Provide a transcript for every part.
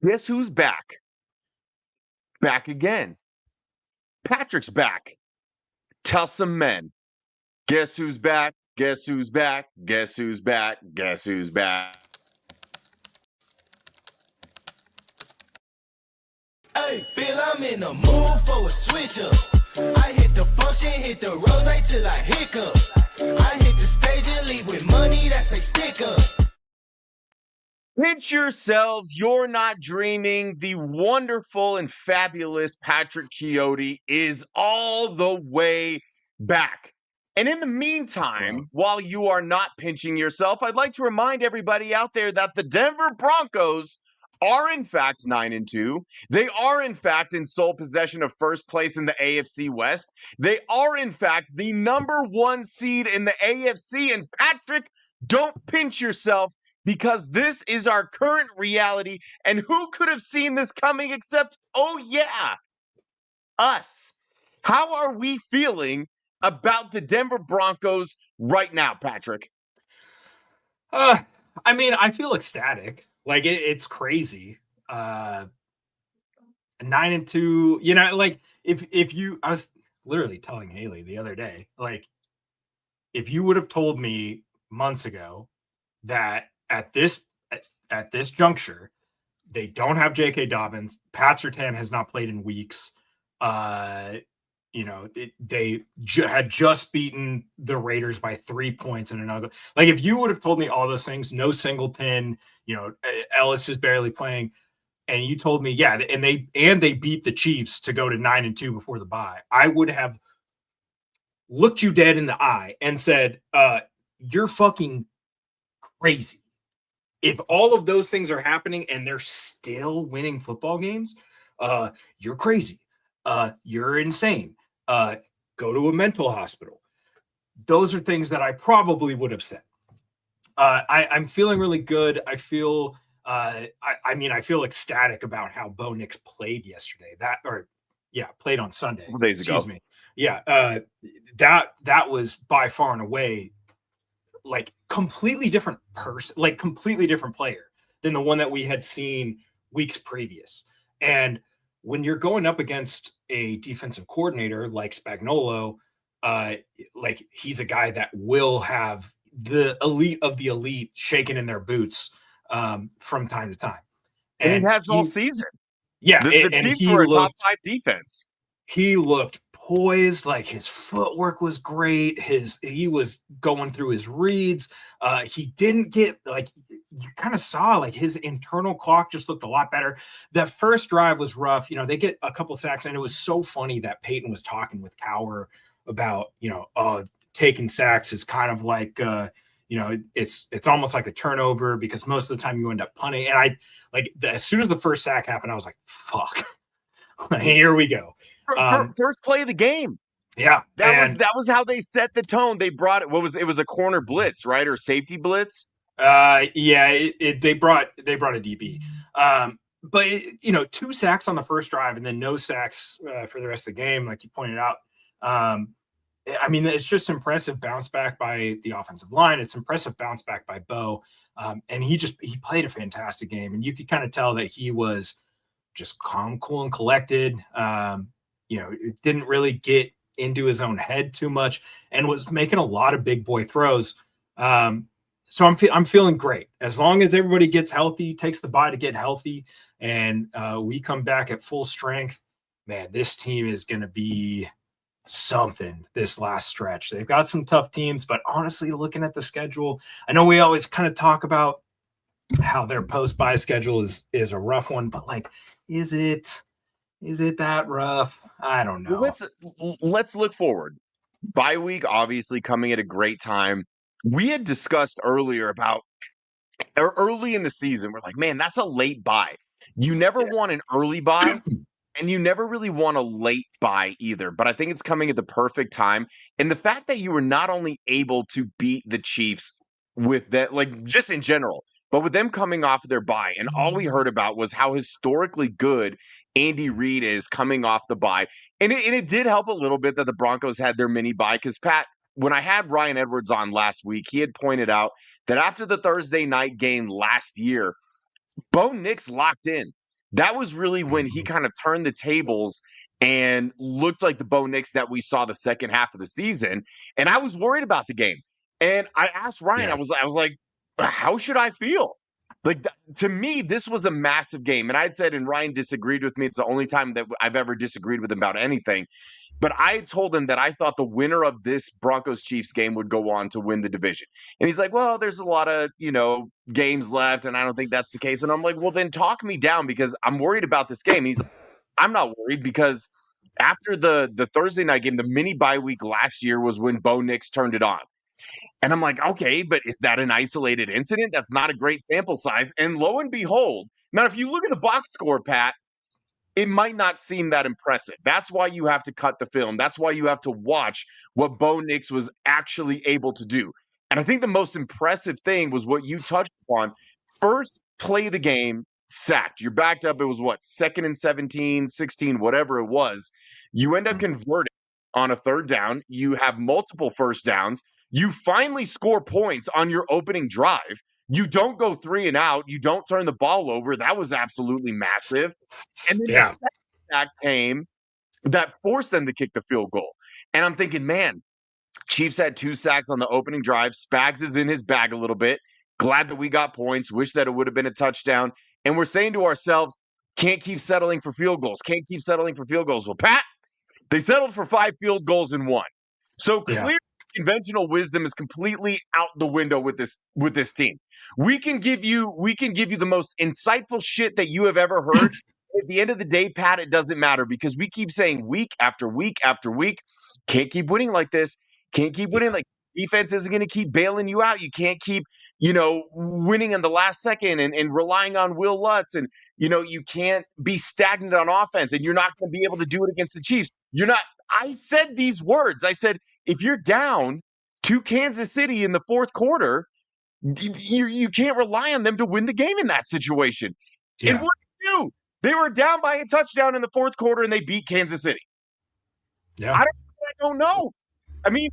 Guess who's back? Back again. Patrick's back. Tell some men. Guess who's back? Guess who's back? Guess who's back? Guess who's back? Hey, feel I'm in the mood for a switch up. I hit the function, hit the rose till I hiccup. I hit the stage and leave with money that's a stick up. Pinch yourselves. You're not dreaming. The wonderful and fabulous Patrick Chiotti is all the way back. And in the meantime, while you are not pinching yourself, I'd like to remind everybody out there that the Denver Broncos are in fact 9-2. They are in fact in sole possession of first place in the AFC West. They are in fact the number 1 seed in the AFC. And Patrick, don't pinch yourself, because this is our current reality. And who could have seen this coming except, oh yeah, us? How are we feeling about the Denver Broncos right now, Patrick? I mean, I feel ecstatic. Like it's crazy. 9-2. You know, like if you, I was literally telling Haley the other day, like if you would have told me months ago that at this juncture, they don't have J.K. Dobbins. Pat Surtain has not played in weeks. They had just beaten the Raiders by 3 points in another. Like if you would have told me all those things, no Singleton, Ellis is barely playing, and you told me, yeah, and they beat the Chiefs to go to 9-2 before the bye, I would have looked you dead in the eye and said, you're fucking crazy. If all of those things are happening and they're still winning football games, you're crazy. You're insane. Go to a mental hospital. Those are things that I probably would have said. I'm feeling really good. I feel, I feel ecstatic about how Bo Nix played yesterday. Played on Sunday. A couple days ago. Excuse me. Yeah, that was by far and away like completely different person, like completely different player than the one that we had seen weeks previous. And when you're going up against a defensive coordinator like Spagnuolo, like he's a guy that will have the elite of the elite shaking in their boots from time to time. And he has all season. Yeah. For a top 5 defense. He looked poised, like his footwork was great. He was going through his reads. He didn't get, like, you kind of saw like his internal clock just looked a lot better. That first drive was rough. They get a couple sacks, and it was so funny that Peyton was talking with Cowher about, taking sacks is kind of like, it's almost like a turnover because most of the time you end up punting. And as soon as the first sack happened, I was like, fuck, here we go. First play of the game. Yeah. That was how they set the tone. They brought it. It was a corner blitz, right? Or safety blitz. They brought a DB. But 2 sacks on the first drive and then no sacks for the rest of the game, like you pointed out. It's just impressive bounce back by the offensive line. It's impressive bounce back by Bo. And he played a fantastic game, and you could kind of tell that he was just calm, cool, and collected. It didn't really get into his own head too much and was making a lot of big boy throws. So I'm feeling great. As long as everybody gets healthy, takes the bye to get healthy, and we come back at full strength, man, this team is going to be something this last stretch. They've got some tough teams, but honestly, looking at the schedule, I know we always kind of talk about how their post-bye schedule is a rough one, but like, is it that rough? I don't know. Let's look forward. Bye week obviously coming at a great time. We had discussed earlier about early in the season, we're like, man, that's a late bye. You never want an early bye, and you never really want a late bye either. But I think it's coming at the perfect time. And the fact that you were not only able to beat the Chiefs with that, like just in general, but with them coming off of their bye, and all we heard about was how historically good Andy Reid is coming off the bye. And it did help a little bit that the Broncos had their mini bye, because Pat, when I had Ryan Edwards on last week, he had pointed out that after the Thursday night game last year, Bo Nix locked in. that was really when he kind of turned the tables and looked like the Bo Nix that we saw the second half of the season. And I was worried about the game. And I asked Ryan, Yeah. I was like, how should I feel? Like, to me, this was a massive game. And I'd said, and Ryan disagreed with me. It's the only time that I've ever disagreed with him about anything. But I told him that I thought the winner of this Broncos Chiefs game would go on to win the division. And he's like, well, there's a lot of, games left, and I don't think that's the case. And I'm like, well, then talk me down because I'm worried about this game. And he's like, I'm not worried because after the Thursday night game, the mini bye week last year was when Bo Nix turned it on. And I'm like, okay, but is that an isolated incident? That's not a great sample size. And lo and behold, now if you look at the box score, Pat, it might not seem that impressive. That's why you have to cut the film. That's why you have to watch what Bo Nix was actually able to do. And I think the most impressive thing was what you touched upon. First play of the game, sacked. You're backed up. It was what, 2nd and 17, 16, whatever it was. You end up converting on a third down. You have multiple first downs. You finally score points on your opening drive. You don't go 3 and out. You don't turn the ball over. That was absolutely massive. And then Yeah. the sack came that forced them to kick the field goal. And I'm thinking, man, Chiefs had 2 sacks on the opening drive. Spags is in his bag a little bit. Glad that we got points. Wish that it would have been a touchdown. And we're saying to ourselves, can't keep settling for field goals. Can't keep settling for field goals. Well, Pat, they settled for 5 field goals and 1. So clearly, conventional wisdom is completely out the window with this team. We can give you the most insightful shit that you have ever heard. At the end of the day, Pat, it doesn't matter because we keep saying week after week after week, can't keep winning like this. Can't keep winning like defense isn't going to keep bailing you out. You can't keep, winning in the last second and relying on Will Lutz. And, you can't be stagnant on offense and you're not going to be able to do it against the Chiefs. You're not. I said these words. I said, if you're down to Kansas City in the fourth quarter, you can't rely on them to win the game in that situation. Yeah. And what did they do? They were down by a touchdown in the fourth quarter and they beat Kansas City. Yeah. I don't know. I mean,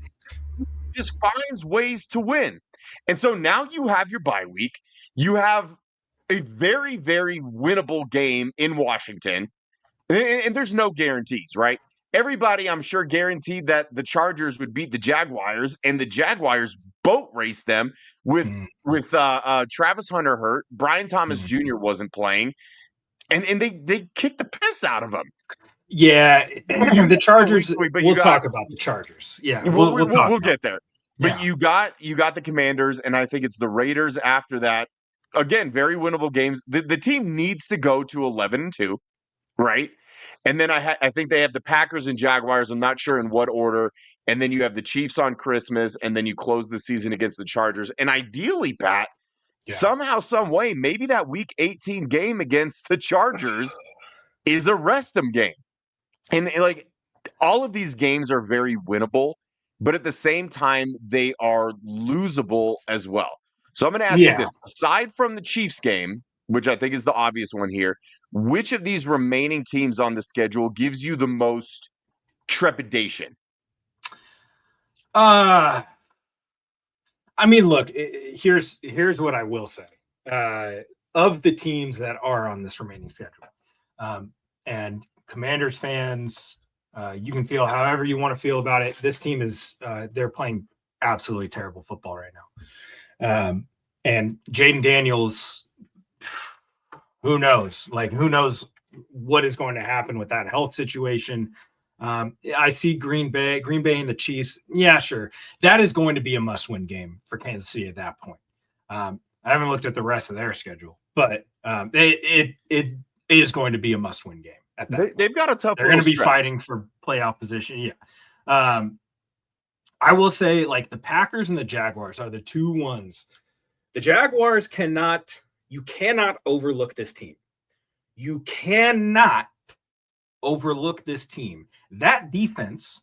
just finds ways to win. And so now you have your bye week. You have a very, very winnable game in Washington. And there's no guarantees, right? Everybody, I'm sure, guaranteed that the Chargers would beat the Jaguars, and the Jaguars boat raced them with Travis Hunter hurt. Brian Thomas Jr. wasn't playing, and they kicked the piss out of him. Yeah, the Chargers. We'll talk about the Chargers. Yeah, we'll get there. But yeah. you got the Commanders, and I think it's the Raiders after that. Again, very winnable games. The team needs to go to 11-2, right? And then I think they have the Packers and Jaguars. I'm not sure in what order. And then you have the Chiefs on Christmas, and then you close the season against the Chargers. And ideally, Pat, somehow, some way, maybe that Week 18 game against the Chargers is a rest 'em game. And like all of these games are very winnable, but at the same time, they are losable as well. So I'm going to ask you this: aside from the Chiefs game, which I think is the obvious one here, which of these remaining teams on the schedule gives you the most trepidation? I mean, look, here's what I will say. Of the teams that are on this remaining schedule, and Commanders fans, you can feel however you want to feel about it. This team is they're playing absolutely terrible football right now. And Jaden Daniels, who knows? Like, who knows what is going to happen with that health situation? I see Green Bay and the Chiefs. Yeah, sure. That is going to be a must-win game for Kansas City at that point. I haven't looked at the rest of their schedule, but it is going to be a must-win game at that point. They've got a tough. They're going to be fighting for playoff position. Yeah. I will say, like, the Packers and the Jaguars are the two ones. The Jaguars you cannot overlook this team. You cannot overlook this team. That defense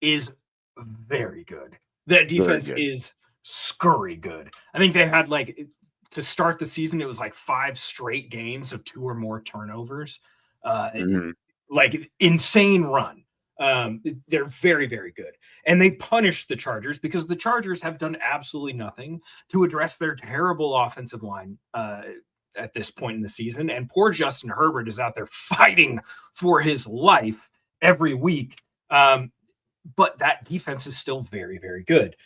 is very good. That defense is scurry good. I think they had, like, to start the season, it was like 5 straight games of 2 or more turnovers. Like, insane run. They're very, very good. And they punished the Chargers because the Chargers have done absolutely nothing to address their terrible offensive line at this point in the season. And poor Justin Herbert is out there fighting for his life every week. But that defense is still very, very good.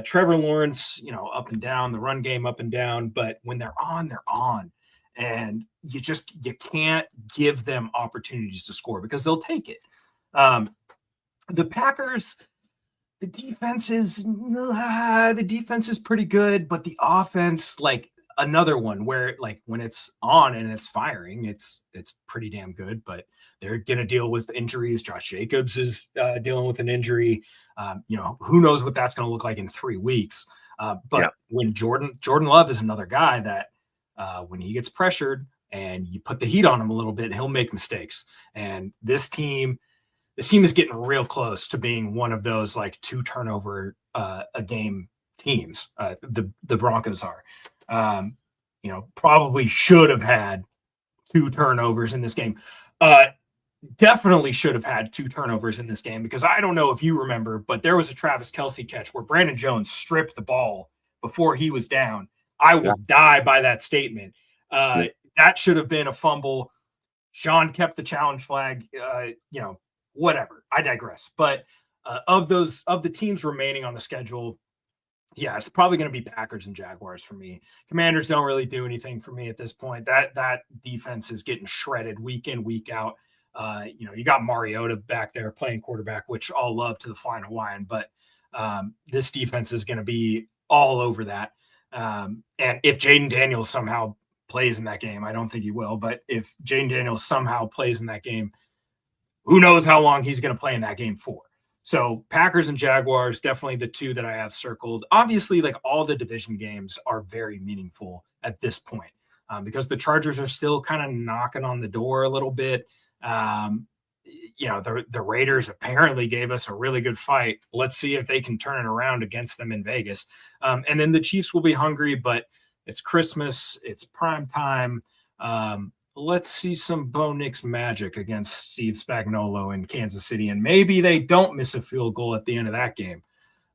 Trevor Lawrence, up and down, the run game up and down, but when they're on, they're on. And you can't give them opportunities to score because they'll take it. The Packers, the defense is pretty good, but the offense, like another one where like when it's on and it's firing, it's pretty damn good, but they're going to deal with injuries. Josh Jacobs is dealing with an injury. Who knows what that's going to look like in 3 weeks. But when Jordan Love is another guy that when he gets pressured and you put the heat on him a little bit, he'll make mistakes. And this team is getting real close to being one of those like 2 turnover a game teams. The Broncos are, probably should have had 2 turnovers in this game. Definitely should have had 2 turnovers in this game because I don't know if you remember, but there was a Travis Kelce catch where Brandon Jones stripped the ball before he was down. I will die by that statement. That should have been a fumble. Sean kept the challenge flag, whatever. I digress. But of the teams remaining on the schedule, it's probably going to be Packers and Jaguars for me. Commanders don't really do anything for me at this point. That defense is getting shredded week in, week out. You got Mariota back there playing quarterback, which I'll love to the flying Hawaiian, but this defense is going to be all over that. And if Jaden Daniels somehow plays in that game, I don't think he will, but if Jaden Daniels somehow plays in that game, who knows how long he's going to play in that game for. So Packers and Jaguars, definitely the 2 that I have circled. Obviously, like all the division games are very meaningful at this point because the Chargers are still kind of knocking on the door a little bit. The Raiders apparently gave us a really good fight. Let's see if they can turn it around against them in Vegas. And then the Chiefs will be hungry, but it's Christmas. It's prime time. Let's see some Bo Nix magic against Steve Spagnuolo in Kansas City. And maybe they don't miss a field goal at the end of that game.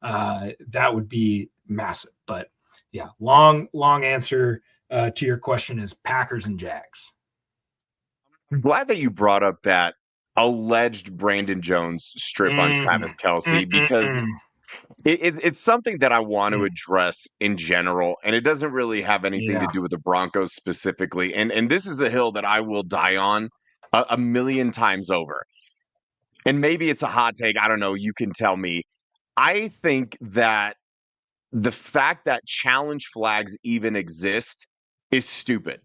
That would be massive. But yeah, long answer to your question is Packers and Jags. I'm glad that you brought up that alleged Brandon Jones strip on Travis Kelce because it's something that I want to address in general, and it doesn't really have anything to do with the Broncos specifically. And this is a hill that I will die on a million times over. And maybe it's a hot take. I don't know. You can tell me. I think that the fact that challenge flags even exist is stupid.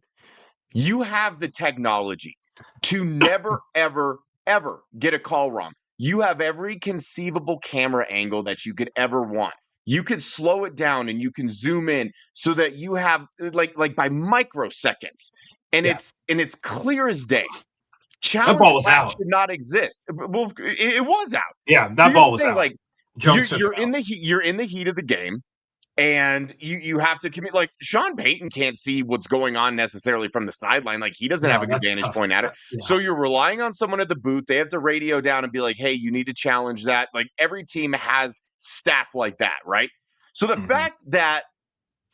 You have the technology to never, ever, ever get a call wrong. You have every conceivable camera angle that you could ever want. You could slow it down and you can zoom in so that you have like by microseconds, and it's clear as day. Challenge flag should not exist. Well, it was out. Yeah, that ball was out. Like you're in the heat of the game. And you have to commit. Like Sean Payton can't see what's going on necessarily from the sideline. Like he doesn't have a good vantage point at it. Yeah. So you're relying on someone at the booth. They have to radio down and be like, "Hey, you need to challenge that." Like every team has staff like that, right? So the fact that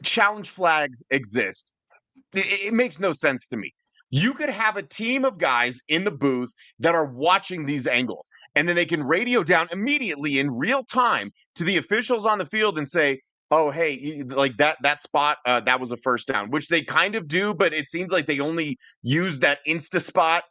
challenge flags exist, it makes no sense to me. You could have a team of guys in the booth that are watching these angles, and then they can radio down immediately in real time to the officials on the field and say, "Oh, hey, like that spot, that was a first down," which they kind of do, but it seems like they only use that Insta spot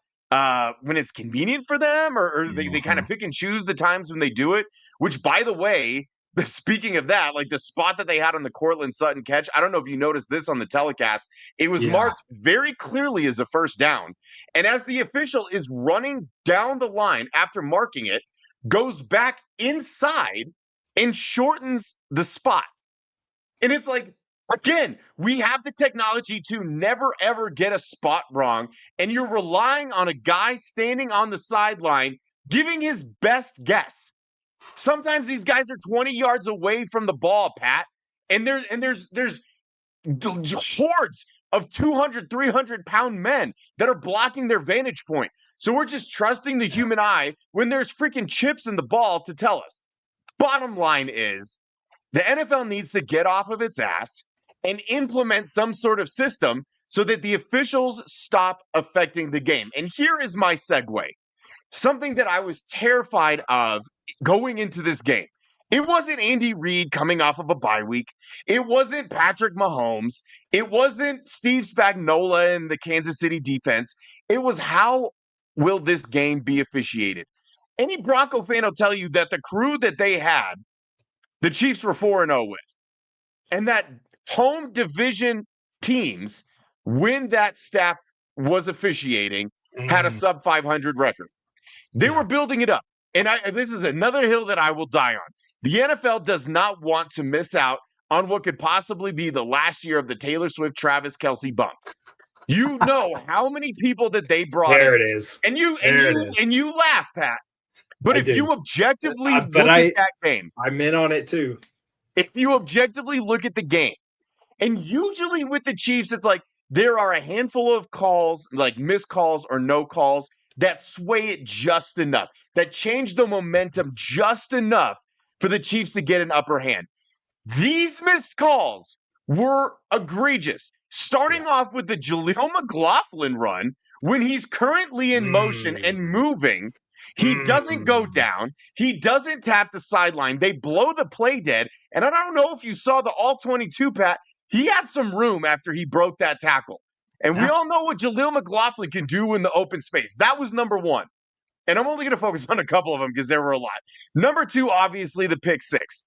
when it's convenient for them, or they kind of pick and choose the times when they do it, which, by the way, speaking of that, like the spot that they had on the Cortland Sutton catch, I don't know if you noticed this on the telecast, it was marked very clearly as a first down. And as the official is running down the line after marking it, goes back inside and shortens the spot. And it's like, again, we have the technology to never, ever get a spot wrong. And you're relying on a guy standing on the sideline giving his best guess. Sometimes these guys are 20 yards away from the ball, Pat. And there's hordes of 200, 300-pound men that are blocking their vantage point. So we're just trusting the human eye when there's freaking chips in the ball to tell us. Bottom line is, the NFL needs to get off of its ass and implement some sort of system so that the officials stop affecting the game. And here is my segue. Something that I was terrified of going into this game. It wasn't Andy Reid coming off of a bye week. It wasn't Patrick Mahomes. It wasn't Steve Spagnuolo and the Kansas City defense. It was how will this game be officiated? Any Bronco fan will tell you that the crew that they had, the Chiefs were 4-0 with, and that home division teams, when that staff was officiating, had a sub 500 record. They were building it up. And this is another hill that I will die on. The NFL does not want to miss out on what could possibly be the last year of the Taylor Swift Travis Kelce bump. You know how many people that they brought There in. it is. And you laugh, Pat. But I if do. you objectively look at that game, I'm in on it too. if you objectively look at the game, and usually with the Chiefs, it's like there are a handful of calls, like missed calls or no calls, that sway it just enough, that change the momentum just enough for the Chiefs to get an upper hand. These missed calls were egregious. Starting off with the Jaleel McLaughlin run, when he's currently in motion and moving, he doesn't go down. He doesn't tap the sideline. They blow the play dead. And I don't know if you saw the all 22, Pat. He had some room after he broke that tackle. And we all know what Jaleel McLaughlin can do in the open space. That was number one. And I'm only going to focus on a couple of them because there were a lot. Number two, obviously, the pick six.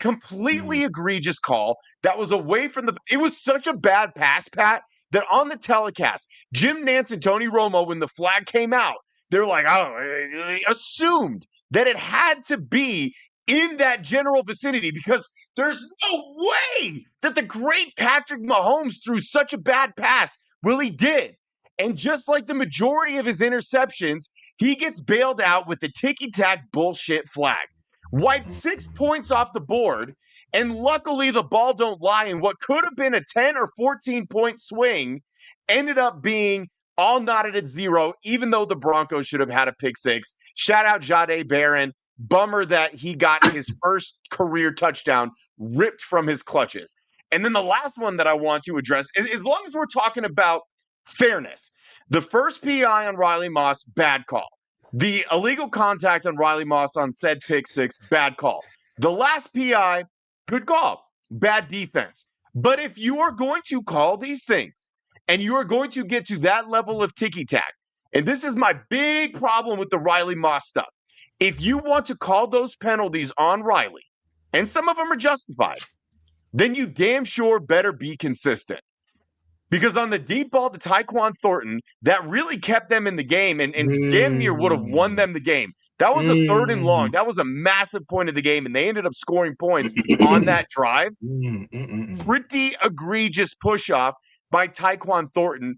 Completely egregious call that was away from the. It was such a bad pass, Pat, that on the telecast, Jim Nantz and Tony Romo, when the flag came out, they're like, oh, assumed that it had to be in that general vicinity because there's no way that the great Patrick Mahomes threw such a bad pass. Well, he did. And just like the majority of his interceptions, he gets bailed out with the ticky-tack bullshit flag. Wiped 6 points off the board, and luckily the ball don't lie, and what could have been a 10 or 14-point swing ended up being all knotted at zero, even though the Broncos should have had a pick six. Shout out Jahdae Barron. Bummer that he got his first career touchdown ripped from his clutches. And then the last one that I want to address, as long as we're talking about fairness, the first PI on Riley Moss, bad call. The illegal contact on Riley Moss on said pick six, bad call. The last PI, good call, bad defense. But if you are going to call these things and you are going to get to that level of ticky-tack, and this is my big problem with the Riley Moss stuff, if you want to call those penalties on Riley, and some of them are justified, then you damn sure better be consistent. Because on the deep ball to Tyquan Thornton, that really kept them in the game and damn near would have won them the game. That was a 3rd and long. That was a massive point of the game, and they ended up scoring points on that drive. Pretty egregious push-off by Tyquan Thornton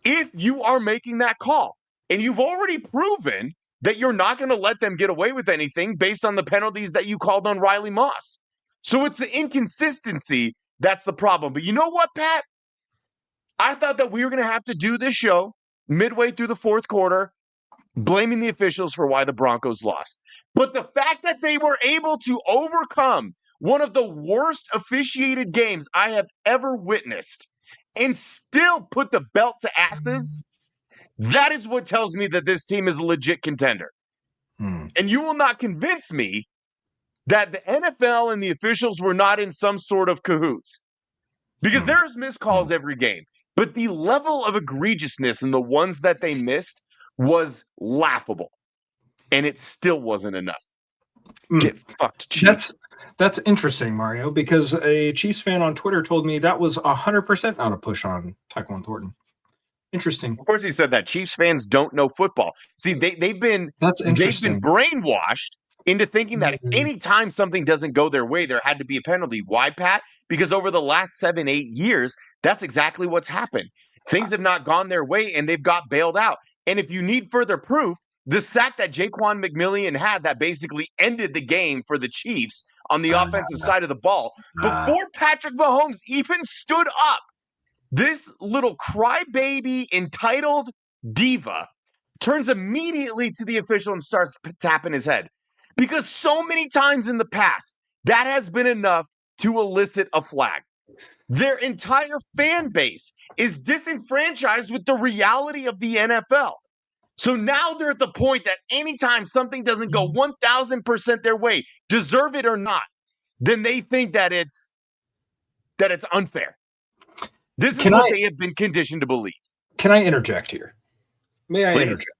if you are making that call. And you've already proven that you're not going to let them get away with anything based on the penalties that you called on Riley Moss. So it's the inconsistency that's the problem. But you know what, Pat? I thought that we were going to have to do this show midway through the fourth quarter, blaming the officials for why the Broncos lost. But the fact that they were able to overcome one of the worst officiated games I have ever witnessed and still put the belt to asses, that is what tells me that this team is a legit contender. And you will not convince me that the NFL and the officials were not in some sort of cahoots. Because there's missed calls every game. But the level of egregiousness in the ones that they missed was laughable. And it still wasn't enough. Get fucked, Chiefs. That's interesting, Mario, because a Chiefs fan on Twitter told me that was 100% not a push on Tyquan Thornton. Interesting. Of course he said that. Chiefs fans don't know football. See, they've been brainwashed into thinking that anytime something doesn't go their way, there had to be a penalty. Why, Pat? Because over the last 7-8 years, that's exactly what's happened. Things have not gone their way, and they've got bailed out. And if you need further proof, the sack that Jaquan McMillian had that basically ended the game for the Chiefs on the offensive side of the ball, before Patrick Mahomes even stood up, this little crybaby entitled diva turns immediately to the official and starts tapping his head. Because so many times in the past, that has been enough to elicit a flag. Their entire fan base is disenfranchised with the reality of the NFL. So now they're at the point that anytime something doesn't go 1,000% their way, deserve it or not, then they think that it's unfair. This is what they have been conditioned to believe. Can I interject here? May I Please. interject?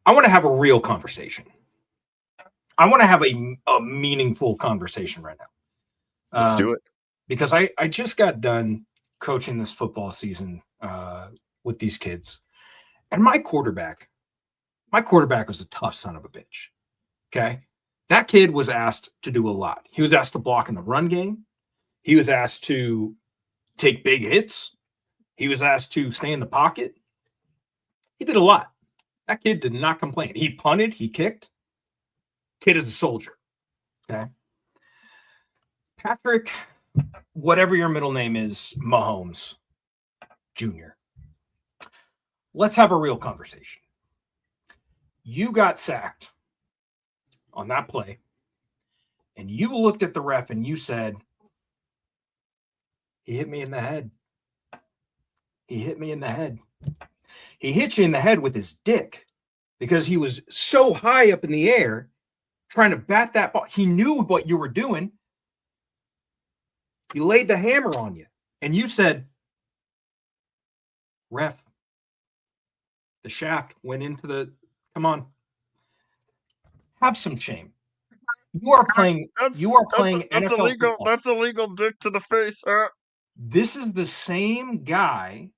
I want to have a real conversation. I want to have a meaningful conversation right now. Let's do it. Because I just got done coaching this football season with these kids. And my quarterback was a tough son of a bitch. Okay. That kid was asked to do a lot. He was asked to block in the run game. He was asked to take big hits. He was asked to stay in the pocket. He did a lot. That kid did not complain. He punted, he kicked. Kid is a soldier. Okay. Patrick, whatever your middle name is, Mahomes Jr. Let's have a real conversation. You got sacked on that play, and you looked at the ref and you said, he hit me in the head. He hit me in the head. He hit you in the head with his dick because he was so high up in the air trying to bat that ball. He knew what you were doing. He laid the hammer on you, and you said, ref, the shaft went into the, come on. Have some shame. You are playing NFL illegal. football. That's illegal dick to the face. This is the same guy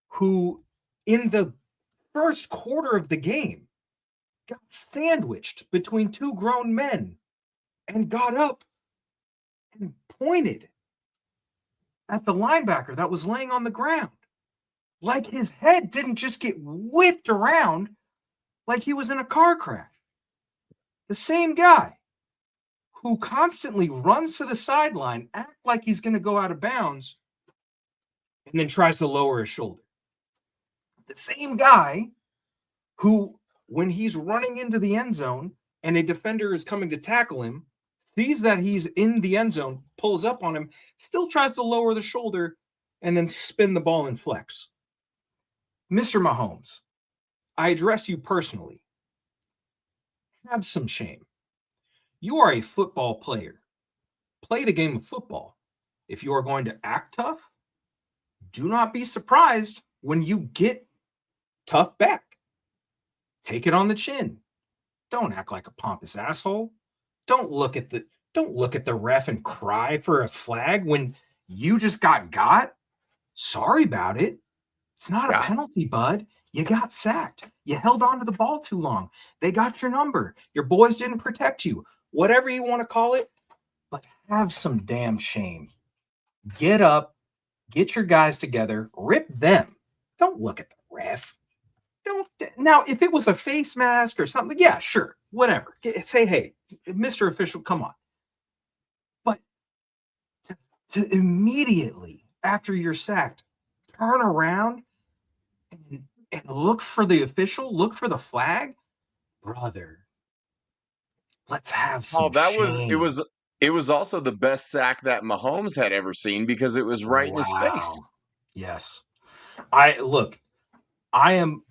who, in the first quarter of the game, got sandwiched between two grown men and got up and pointed at the linebacker that was laying on the ground. Like his head didn't just get whipped around like he was in a car crash. The same guy who constantly runs to the sideline, act like he's going to go out of bounds, and then tries to lower his shoulder. The same guy who, when he's running into the end zone and a defender is coming to tackle him, sees that he's in the end zone, pulls up on him, still tries to lower the shoulder, and then spin the ball and flex. Mr. Mahomes, I address you personally. Have some shame. You are a football player. Play the game of football. If you are going to act tough, do not be surprised when you get tough back. Take it on the chin. Don't act like a pompous asshole. Don't look at the ref and cry for a flag when you just got. Sorry about it. It's not a penalty, bud. You got sacked. You held on to the ball too long. They got your number. Your boys didn't protect you. Whatever you want to call it, but have some damn shame. Get up, get your guys together, rip them. Don't look at the ref. Now, if it was a face mask or something, yeah, sure, whatever. Say, hey, Mr. Official, come on. But to immediately after you're sacked, turn around and look for the official, look for the flag, brother. Let's have some shame. It was also the best sack that Mahomes had ever seen because it was right in his face. Yes. I am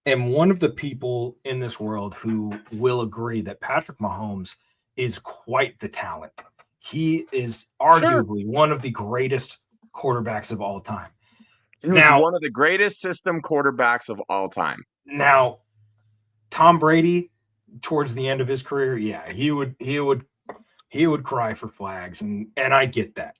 one of the people in this world who will agree that Patrick Mahomes is quite the talent. He is arguably one of the greatest quarterbacks of all time. He was one of the greatest system quarterbacks of all time. Now, Tom Brady, towards the end of his career, yeah, he would cry for flags, and I get that.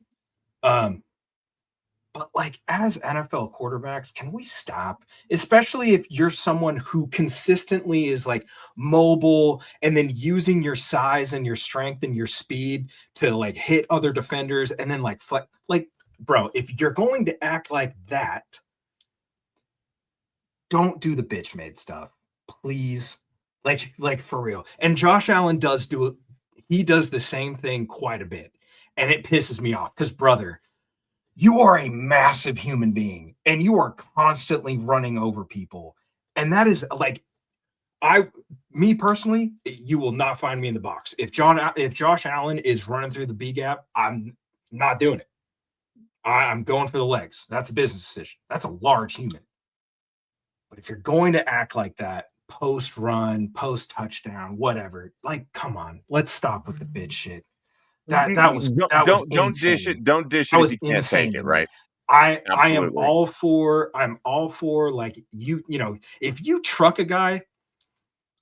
But like as NFL quarterbacks, can we stop? Especially if you're someone who consistently is like mobile and then using your size and your strength and your speed to like hit other defenders and then like bro, if you're going to act like that, don't do the bitch made stuff, please. Like for real. And Josh Allen does the same thing quite a bit. And it pisses me off because, brother, you are a massive human being and you are constantly running over people. And that is like, me personally, you will not find me in the box. If Josh Allen is running through the B gap, I'm not doing it. I'm going for the legs. That's a business decision. That's a large human. But if you're going to act like that post run, post touchdown, whatever, like, come on, let's stop with the bitch shit. That was Don't dish insane. it. Don't dish That it if was you can't take insane it, to me. right? I am Absolutely. all for like you know, if you truck a guy,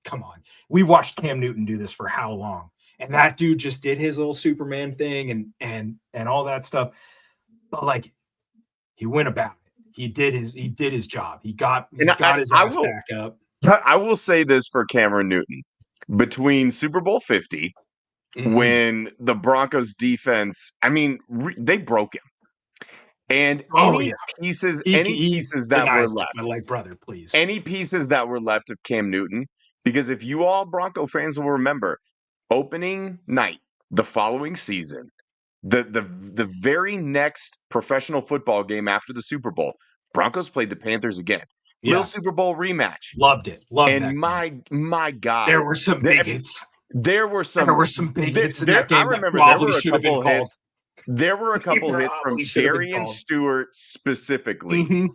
come on. We watched Cam Newton do this for how long? And that dude just did his little Superman thing and all that stuff. But like he went about it. He did his job. He got And his I ass will back up. I will say this for Cameron Newton. Between Super Bowl 50, Mhm. when the Broncos defense, I mean, they broke him. And Oh yeah. any He pieces that were denies it, but left, like brother, please. any pieces that were left of Cam Newton, because if you all Bronco fans will remember, opening night the following season, the very next professional football game after the Super Bowl, Broncos played the Panthers again. Little Yeah. Super Bowl rematch. Loved it. Loved And that game. my God, There were some the- I big mean, hits. there were There some were some big hits in that I game that remember there probably were a should have been couple called. hits. There were a They couple hits from probably should have been Darian called. Stewart specifically. Mhm.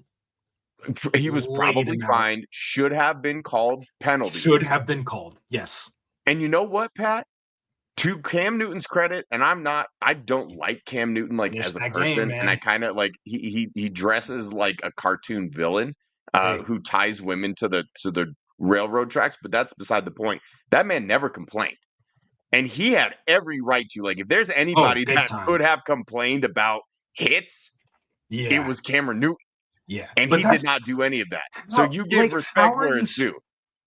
He was Laid probably him out. fined, should have been called Should penalties. have been called. Yes. And you know what, Pat? To Cam Newton's credit, and I don't like Cam Newton like Finish as a that game, person, and I man. kind of like he dresses like a cartoon villain Hey, who ties women to the railroad tracks, but that's beside the point. That man never complained. And he had every right to. Like, if there's oh, anybody big that time. could have complained about hits, it Yeah. was Cameron Newton, Yeah. and But he did that's not do any of that. So how you give like respect where it's due.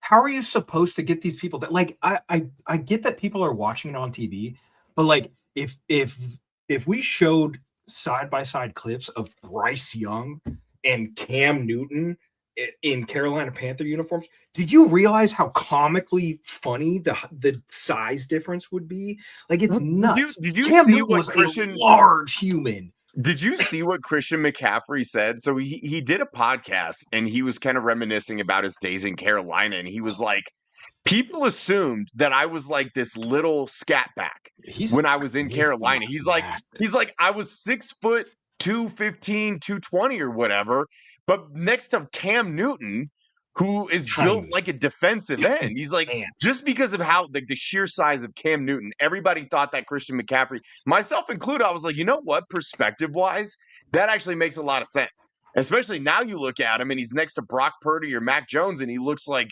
how are you supposed to get these people that like I get that people are watching it on TV, but like if we showed side by side clips of Bryce Young and Cam Newton in Carolina Panther uniforms, did you realize how comically funny the size difference would be? Like it's nuts. Did you Cam see Newton what was a Christian large human. did you see what Christian McCaffrey said? So he did a podcast and he was kind of reminiscing about his days in Carolina, and he was like, people assumed that I was like this little scat back He's when I was in he's Carolina. massive. He's like, I was 6 foot 215, 220 or whatever. But next to Cam Newton, who is built Tiny like a defensive end, he's like, ants. just because of how like the sheer size of Cam Newton, everybody thought that Christian McCaffrey, myself included, I was like, you know what? Perspective wise, that actually makes a lot of sense. Especially now you look at him and he's next to Brock Purdy or Mac Jones and he looks like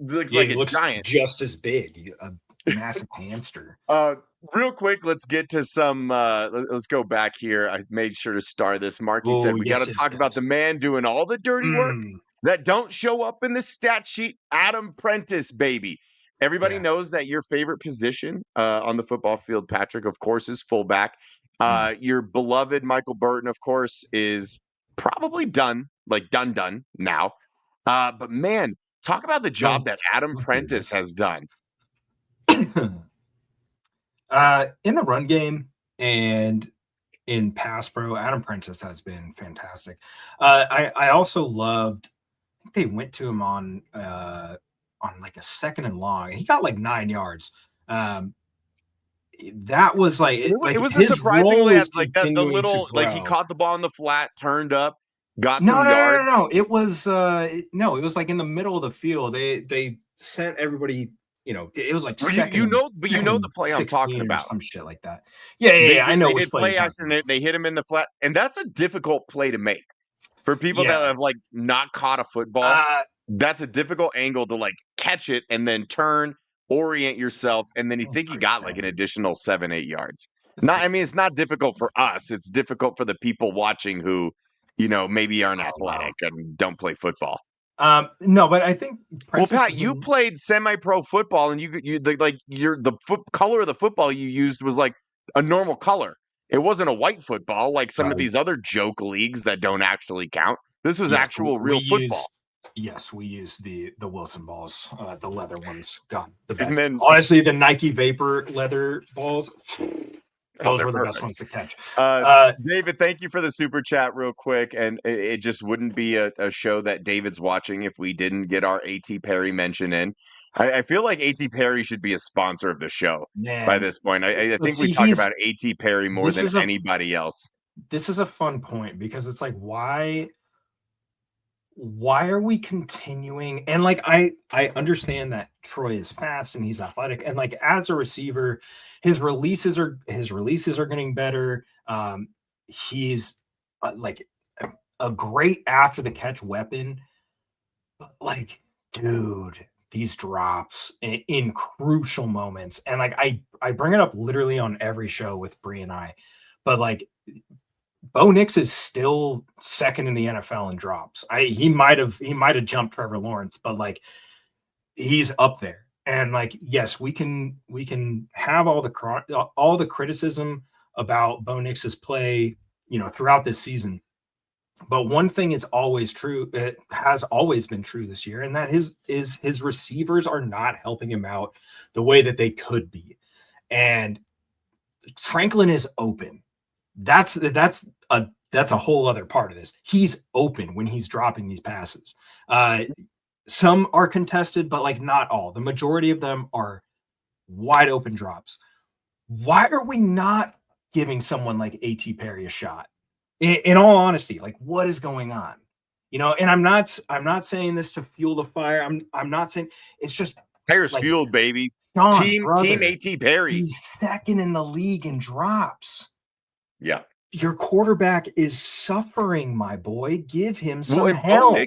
looks Yeah, like he a looks giant. just as big, a massive hamster. Uh, Real quick, let's get to some. Let's go back here. I made sure to star this. Marky Oh, said we got yes, to yes, talk about yes. the man doing all the dirty work Mm, that don't show up in the stat sheet. Adam Prentice, baby. Everybody yeah. knows that your favorite position on the football field, Patrick, of course, is fullback. Mm. Your beloved Michael Burton, of course, is probably done, like done now. But man, talk about the job Don't that Adam don't do Prentice this. has done. In the run game and in pass pro, Adam Prentice has been fantastic. I also loved. I think they went to him on like a second and long, and he got like 9 yards. Um, that was It like was a his role surprisingly is like that the continuing to little like he grow. caught the ball in the flat, turned up, got No, some no, no, no, yards. no. It was no, it was like in the middle of the field. They sent everybody, it was like Well, you second know the and play I'm talking 16 or about. some shit like that. Yeah, yeah, yeah. I know They which did play you're play talking action, about. they hit him in the flat, and that's a difficult play to make. For people that Yeah. have like not caught a football, Uh that's a difficult angle to like catch it and then turn, orient yourself, and then you it's think he pretty got like an standard. additional 7, 8 yards. It's Not I pretty mean, it's not difficult for us. It's difficult for the people watching who, maybe aren't oh wow. athletic and don't play football. No, but I think Well, Prentice Pat, has you been played semi-pro football, and the color of the football you used was like a normal color. It wasn't a white football like some of uh these other joke leagues that don't actually count. This was yes, actual we real use football. yes, we use the Wilson balls, the leather ones. God, the And best. then, Honestly, the Nike Vapor leather balls, oh, those they're were the best perfect. ones to catch. Uh, Uh, David, thank you for the super chat, real quick. And it just wouldn't be a show that David's watching if we didn't get our AT Perry mention in. I feel like AT Perry should be a sponsor of the show by Man, this point. I think let's we see. talk about AT Perry more This than is a anybody else. this is a fun point because it's like, why are we continuing? And like, I understand that Troy is fast and he's athletic, and like as a receiver, his releases are getting better. He's like a great after the catch weapon, but like, dude, these drops in crucial moments, and like I bring it up literally on every show with Bree and I, but like Bo Nix is still second in the NFL in drops. He might have jumped Trevor Lawrence, but like he's up there. And like, yes, we can have all the criticism about Bo Nix's play, throughout this season. But one thing is always true. It has always been true this year, and that is his receivers are not helping him out the way that they could be. And Franklin is open. That's a whole other part of this. He's open when he's dropping these passes. Uh, some are contested, but like not all. The majority of them are wide open drops. Why are we not giving someone like A.T. Perry a shot? In all honesty, like what is going on? And I'm not saying this to fuel the fire. I'm not saying it's just Fire's like fueled, baby. Sean, Team brother, A.T. Perry. he's second in the league in drops. Yeah. Your quarterback is suffering, my boy. Give him some Well, and help.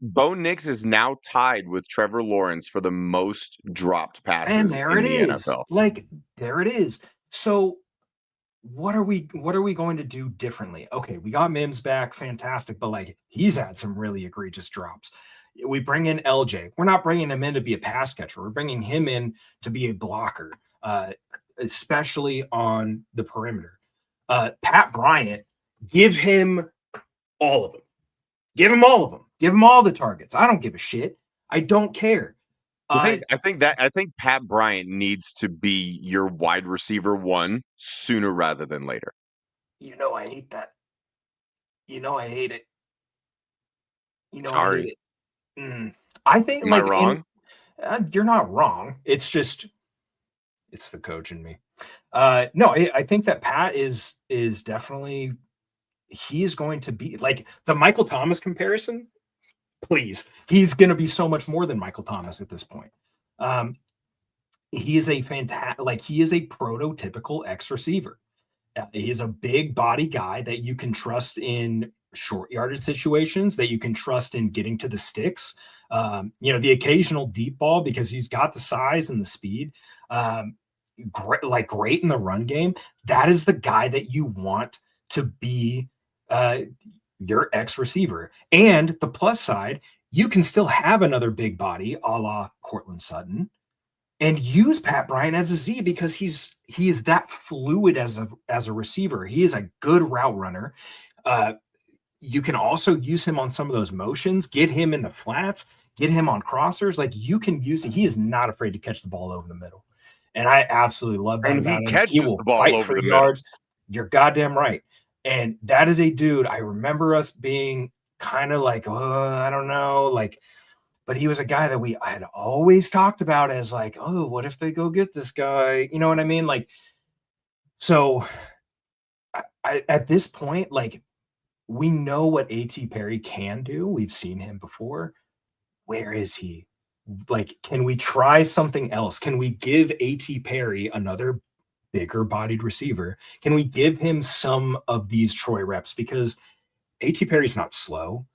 Bo Nix is now tied with Trevor Lawrence for the most dropped And passes there in it the is. NFL. Like, there it is. So what are we going to do differently? Okay, we got Mims back, fantastic, but like he's had some really egregious drops. We bring in LJ. We're not bringing him in to be a pass catcher. We're bringing him in to be a blocker, especially on the perimeter. Pat Bryant, give him all of them. Give him all of them. Give him all the targets. I don't give a shit. I don't care. I think Pat Bryant needs to be your wide receiver one sooner rather than later. I hate that. I hate it. I hate Sorry. it. I think Am I like wrong? you're not wrong. It's just it's the coach in me. No, I think that Pat is definitely he is going to be like the Michael Thomas comparison. Please, he's going to be so much more than Michael Thomas at this point. He is a he is a prototypical X receiver. He's a big body guy that you can trust in short yardage situations, that you can trust in getting to the sticks. The occasional deep ball because he's got the size and the speed. Great in the run game. That is the guy that you want to be your X receiver. And the plus side, you can still have another big body a la Cortland Sutton and use Pat Bryant as a Z because he is that fluid as a receiver. He is a good route runner. You can also use him on some of those motions, get him in the flats, get him on crossers. Like you can use it. He is not afraid to catch the ball over the middle. And I absolutely love that And about he him. catches He will the ball fight over for the yards. You're goddamn right. And that is a dude. I remember us being kind of like, I don't know, like, but he was a guy that I had always talked about as like, oh, what if they go get this guy? You know what I mean? Like, so at this point, like, we know what A.T. Perry can do. We've seen him before. Where is he? Like, can we try something else? Can we give A.T. Perry another bigger bodied receiver? Can we give him some of these Troy reps? Because A.T. Perry's not slow.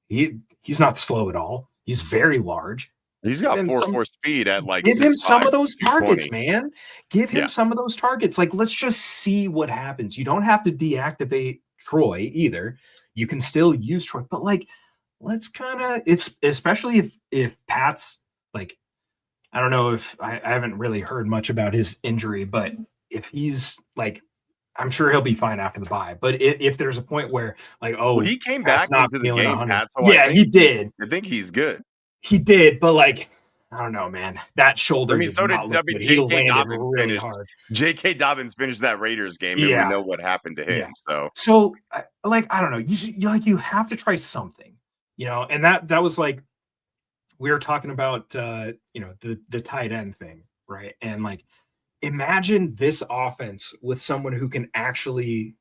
He's not slow at all. He's very large. He's got 4.4 speed at like Give him 6'5", some of those targets, 220. man. Give him some of those targets. Like, let's just see what happens. You don't have to deactivate Troy either. You can still use Troy, but like, let's kind of it's especially if Pat's like, I don't know if I haven't really heard much about his injury, but if he's like, I'm sure he'll be fine after the bye. But if there's a point where like, Well, he came back Pat's not into the feeling game, 100, Pat. So yeah, he did. I think he's good. He did, but like, I don't know, man. That shoulder. I mean, so did J.K. Dobbins really finished. hard. J.K. Dobbins finished that Raiders game, and we know what happened to him. So like, I don't know. You have to try something, and that was like we were talking about the tight end thing, right? And like, imagine this offense with someone who can actually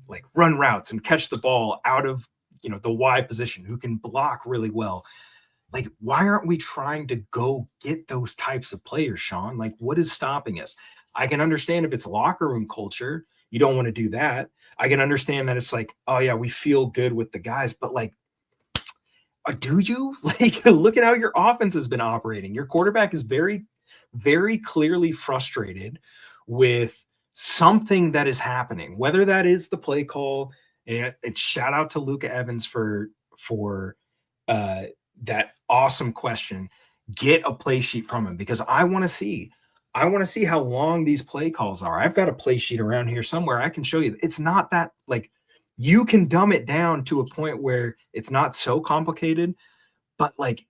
like run routes and catch the ball out of, the Y position, who can block really well. Like, why aren't we trying to go get those types of players, Sean? Like, what is stopping us? I can understand if it's locker room culture, you don't want to do that. I can understand that it's like, oh yeah, we feel good with the guys, but like, do you? Like, look at how your offense has been operating. Your quarterback is very, very clearly frustrated with something that is happening, whether that is the play call. And shout out to Luka Evans for that awesome question. Get a play sheet from him, because I want to see how long these play calls are. I've got a play sheet around here somewhere. I can show you. It's not that, like, you can dumb it down to a point where it's not so complicated, but like,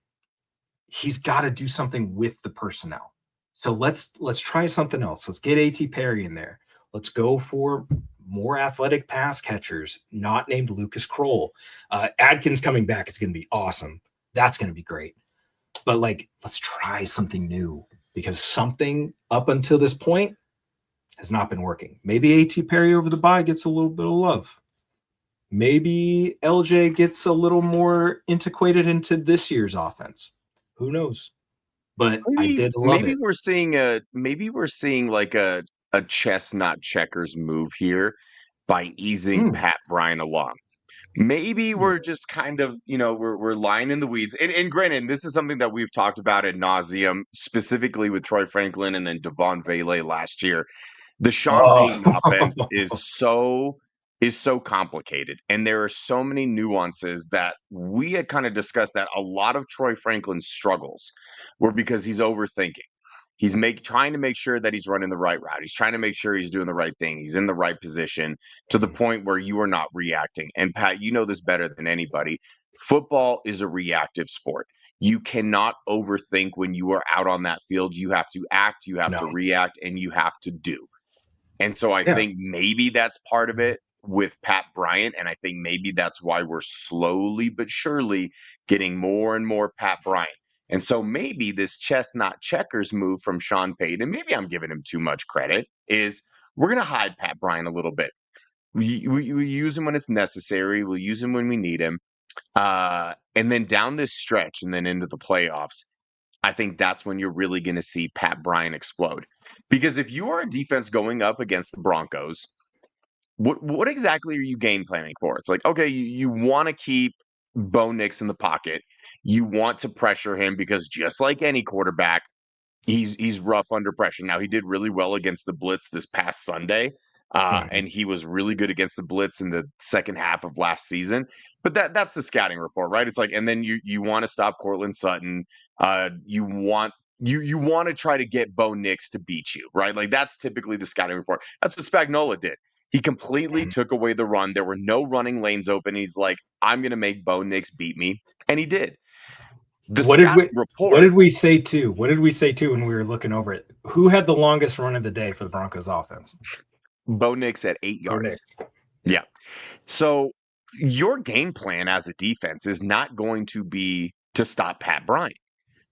he's got to do something with the personnel. So let's try something else. Let's get A.T. Perry in there. Let's go for more athletic pass catchers, not named Lucas Kroll. Adkins coming back is going to be awesome. That's going to be great. But like, let's try something new, because something up until this point has not been working. Maybe A.T. Perry over the bye gets a little bit of love. Maybe LJ gets a little more integrated into this year's offense. Who knows? But I did love it. Maybe we're seeing like a chestnut checkers move here by easing Pat Bryant along. Maybe we're just kind of, we're lying in the weeds. And granted, this is something that we've talked about ad nauseum, specifically with Troy Franklin and then Devon Vele last year. The Sean Payton offense is so complicated, and there are so many nuances that we had kind of discussed that a lot of Troy Franklin's struggles were because he's overthinking. He's trying to make sure that he's running the right route. He's trying to make sure he's doing the right thing. He's in the right position to the point where you are not reacting. And Pat, you know this better than anybody. Football is a reactive sport. You cannot overthink when you are out on that field. You have to act, you have to react, and you have to do. And so I think maybe that's part of it with Pat Bryant. And I think maybe that's why we're slowly but surely getting more and more Pat Bryant. And so maybe this chestnut checkers move from Sean Payton, and maybe I'm giving him too much credit, is we're going to hide Pat Bryant a little bit. We use him when it's necessary. We'll use him when we need him. And then down this stretch and then into the playoffs, I think that's when you're really going to see Pat Bryant explode. Because if you are a defense going up against the Broncos, what exactly are you game planning for? It's like, okay, you want to keep Bo Nix in the pocket. You want to pressure him because just like any quarterback, he's rough under pressure. Now, he did really well against the blitz this past Sunday, and he was really good against the blitz in the second half of last season. But that's the scouting report, right? It's like, and then you want to stop Cortland Sutton. You want to try to get Bo Nix to beat you, right? Like, that's typically the scouting report. That's what Spagnuolo did. He completely took away the run. There were no running lanes open. He's like, I'm going to make Bo Nix beat me. And he did. What did we say too? What did we say too when we were looking over it? Who had the longest run of the day for the Broncos offense? Bo Nix at 8 yards. Yeah. So your game plan as a defense is not going to be to stop Pat Bryant.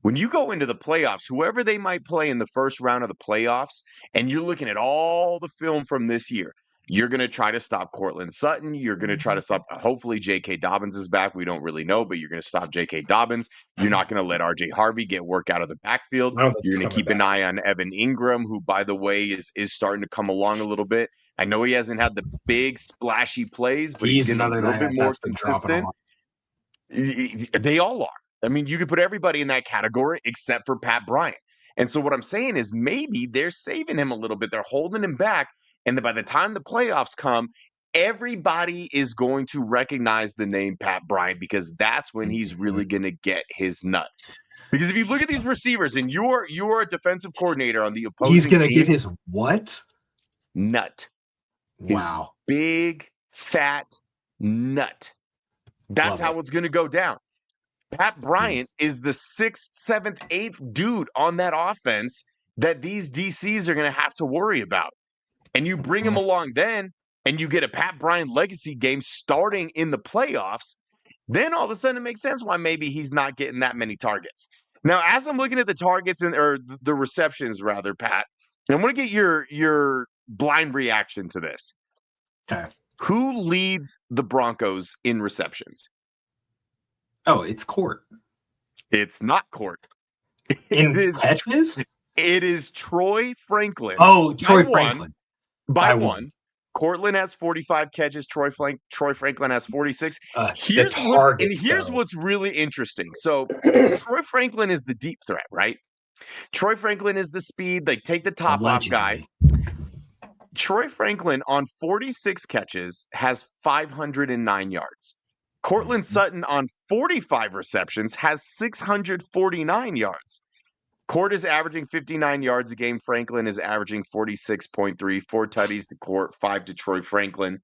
When you go into the playoffs, whoever they might play in the first round of the playoffs, and you're looking at all the film from this year, you're going to try to stop Cortland Sutton. You're going to try to stop, hopefully J.K. Dobbins is back. We don't really know, but you're going to stop J.K. Dobbins. You're not going to let R.J. Harvey get work out of the backfield. You're going to keep an eye on Evan Ingram, who, by the way, is starting to come along a little bit. I know he hasn't had the big splashy plays, but he's getting a little bit more consistent. They all are. I mean, you could put everybody in that category except for Pat Bryant. And so what I'm saying is maybe they're saving him a little bit. They're holding him back. And then by the time the playoffs come, everybody is going to recognize the name Pat Bryant, because that's when he's really going to get his nut. Because if you look at these receivers and you're a defensive coordinator on the opposing team, he's going to get his what? Nut. Wow. His big, fat nut. That's how it's going to go down. Pat Bryant is the 6th, 7th, 8th dude on that offense that these DCs are going to have to worry about. And you bring him along then, and you get a Pat Bryant legacy game starting in the playoffs, then all of a sudden it makes sense why maybe he's not getting that many targets. Now, as I'm looking at the targets or the receptions, rather, Pat, I want to get your blind reaction to this. Okay. Who leads the Broncos in receptions? Oh, it's Court. It's not Court. In catches? It is Troy Franklin. Oh, Troy by Franklin. By one. Cortland has 45 catches. Troy Franklin has 46. The targets, here's what's really interesting. So Troy Franklin is the deep threat, right? Troy Franklin is the speed. They take the top off guy. Troy Franklin on 46 catches has 509 yards. Cortland Sutton on 45 receptions has 649 yards. Court is averaging 59 yards a game. Franklin is averaging 46.3. 4 tutties to Court, 5 to Troy Franklin.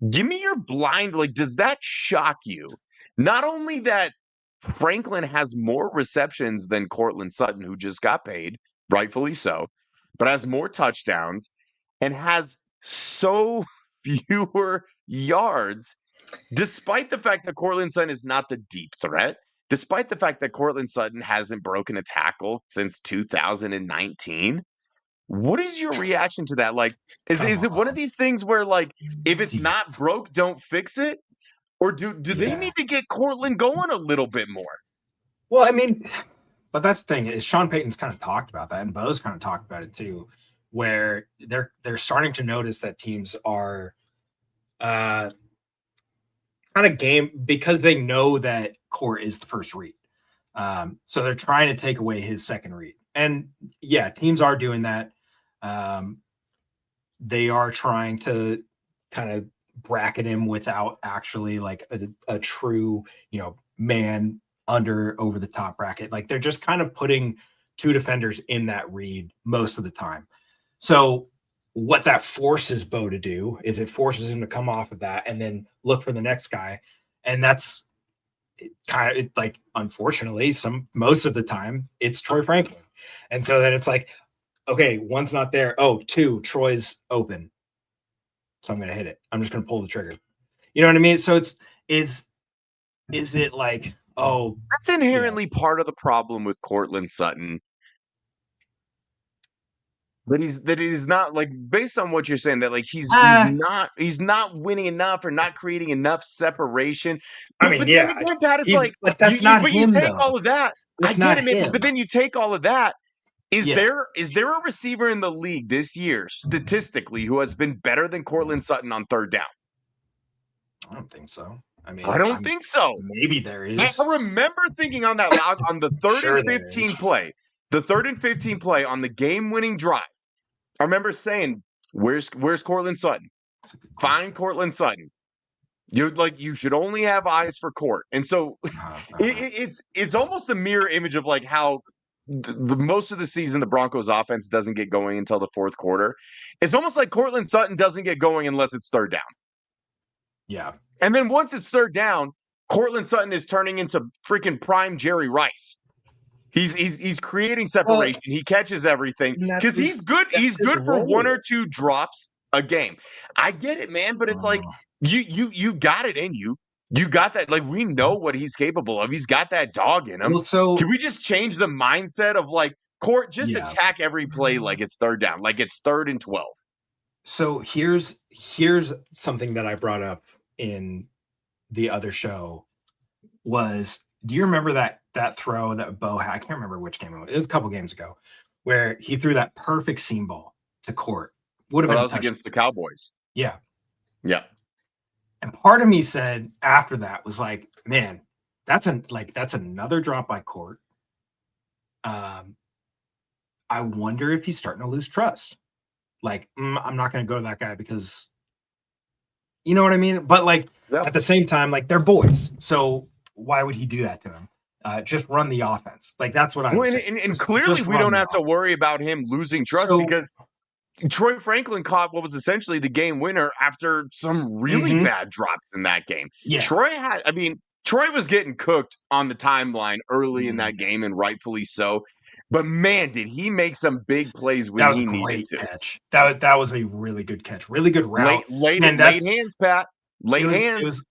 Give me your blind. Like, does that shock you? Not only that Franklin has more receptions than Cortland Sutton, who just got paid, rightfully so, but has more touchdowns and has so fewer yards, despite the fact that Cortland Sutton is not the deep threat, despite the fact that Cortland Sutton hasn't broken a tackle since 2019. What is your reaction to that? Like, is it one of these things where, like, if it's not broke, don't fix it? Or do they need to get Cortland going a little bit more? Well, I mean, but that's the thing is Sean Payton's kind of talked about that, and Bo's kind of talked about it too, where they're starting to notice that teams are kind of game because they know that Court is the first read. So they're trying to take away his second read. And yeah, teams are doing that. They are trying to kind of bracket him without actually like a true, man under over the top bracket. Like they're just kind of putting two defenders in that read most of the time. So what that forces Bo to do is it forces him to come off of that and then look for the next guy. And that's kind of like, unfortunately, most of the time it's Troy Franklin. And so then it's like, okay, one's not there. Oh, two, Troy's open. So I'm going to hit it. I'm just going to pull the trigger. You know what I mean? So is it like, oh, that's inherently part of the problem with Cortland Sutton. But he's not, like, based on what you're saying, that like he's not winning enough or not creating enough separation. But then again, Pat, it's like, but that's not him. You take though. all of that. That's I get it, man. him. But then you take all of that. Is there a receiver in the league this year, statistically, who has been better than Cortland Sutton on third down? I don't think so. I don't think so. Maybe there is. I remember thinking on that on the third and 15 play, the 3rd and 15 play on the game-winning drive. I remember saying, "Where's Cortland Sutton? Find Cortland Sutton. You should only have eyes for Court." And so it's almost a mirror image of like how the most of the season the Broncos offense doesn't get going until the fourth quarter. It's almost like Cortland Sutton doesn't get going unless it's third down. Yeah. And then once it's third down, Cortland Sutton is turning into freaking prime Jerry Rice. He's creating separation. He catches everything because he's good. He's good for 1 or 2 drops a game. I get it, man, but it's like you got it in you. You got that. Like, we know what he's capable of. He's got that dog in him. Well, so can we just change the mindset of like, Court, just attack every play like it's third down, like it's 3rd and 12. So here's something that I brought up in the other show was, do you remember that throw that Bo had? I can't remember which game it was. It was a couple games ago where he threw that perfect seam ball to Court. Would have been that was against the Cowboys. Yeah. Yeah. And part of me said after that was like, man, that's another drop by Court. I wonder if he's starting to lose trust. Like, I'm not going to go to that guy because, you know what I mean? But like at the same time, like they're boys. So why would he do that to him? Just run the offense. Like that's what I'm saying. And clearly we don't have to worry about him losing trust because Troy Franklin caught what was essentially the game winner after some really bad drops in that game. Yeah. Troy was getting cooked on the timeline early in that game, and rightfully so. But man, did he make some big plays when he needed to. Catch. That was a really good catch. Really good route. Late hands, Pat. Late hands.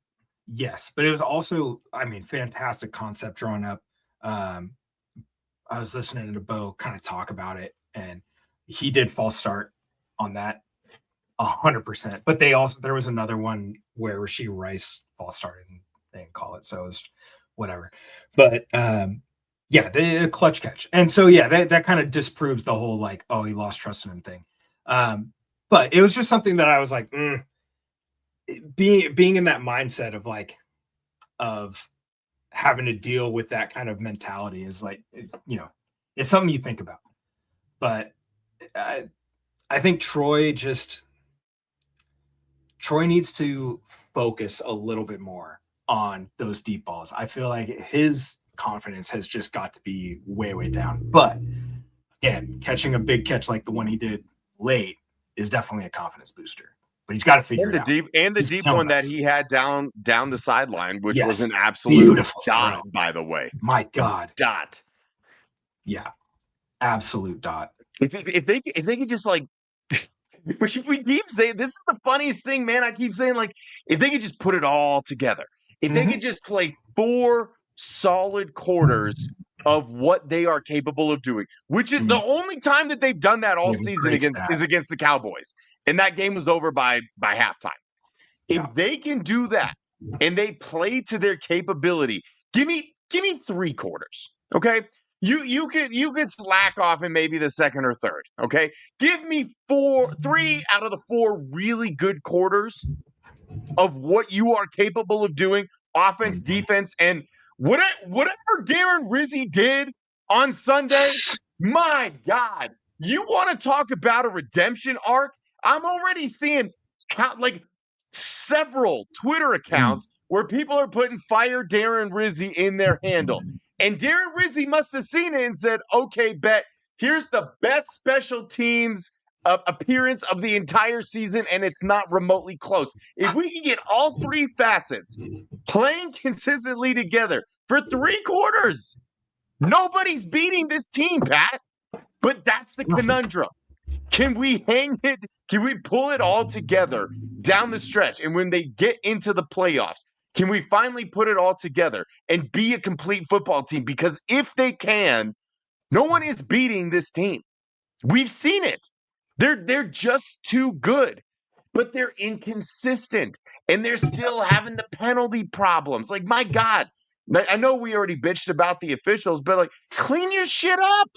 Yes, but it was also, fantastic concept drawn up. I was listening to Bo kind of talk about it, and he did false start on that. 100%. But there was another one where Rashee Rice false started and they didn't call it, so it was whatever. But yeah, the clutch catch, and so yeah, that kind of disproves the whole like, oh, he lost trust in him thing. But it was just something that I was like, being in that mindset of like of having to deal with that kind of mentality is like, it's something you think about. But I think Troy needs to focus a little bit more on those deep balls. I feel like his confidence has just got to be way, way down. But again, catching a big catch like the one he did late is definitely a confidence booster. But he's got to figure it out. The deep one that he had down the sideline, which was an absolute beautiful dot, throw. by the way. My God. Dot. Yeah. Absolute dot. If they could just like, we keep saying, this is the funniest thing, man. I keep saying, like, if they could just put it all together, if they could just play 4 solid quarters of what they are capable of doing, which is the only time that they've done that all season is against the Cowboys. And that game was over by halftime. If they can do that and they play to their capability, give me 3 quarters. Okay. You could slack off in maybe the second or third. Okay. Give me 3 out of the 4 really good quarters of what you are capable of doing, offense, defense, and whatever Darren Rizzi did on Sunday. My God, you want to talk about a redemption arc? I'm already seeing like several Twitter accounts where people are putting "Fire Darren Rizzi" in their handle. And Darren Rizzi must have seen it and said, okay, bet, here's the best special teams appearance of the entire season, and it's not remotely close. If we can get all 3 facets playing consistently together for 3 quarters, nobody's beating this team, Pat. But that's the conundrum. Can we hang it? Can we pull it all together down the stretch? And when they get into the playoffs, can we finally put it all together and be a complete football team? Because if they can, no one is beating this team. We've seen it. They're just too good, but they're inconsistent, and they're still having the penalty problems. Like, my God, I know we already bitched about the officials, but like, clean your shit up.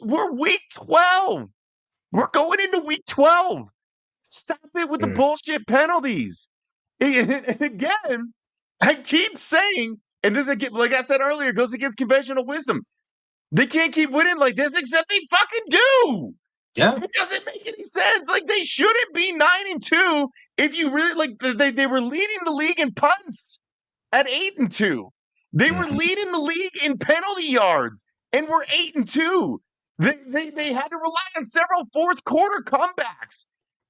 We're week 12. We're going into week 12. Stop it with the bullshit penalties. And again, I keep saying, and this again, like I said earlier, goes against conventional wisdom. They can't keep winning like this, except they fucking do. Yeah. It doesn't make any sense. Like, they shouldn't be 9-2 if you really like. They were leading the league in punts at 8-2. They were leading the league in penalty yards, and we're 8-2. They had to rely on several fourth quarter comebacks.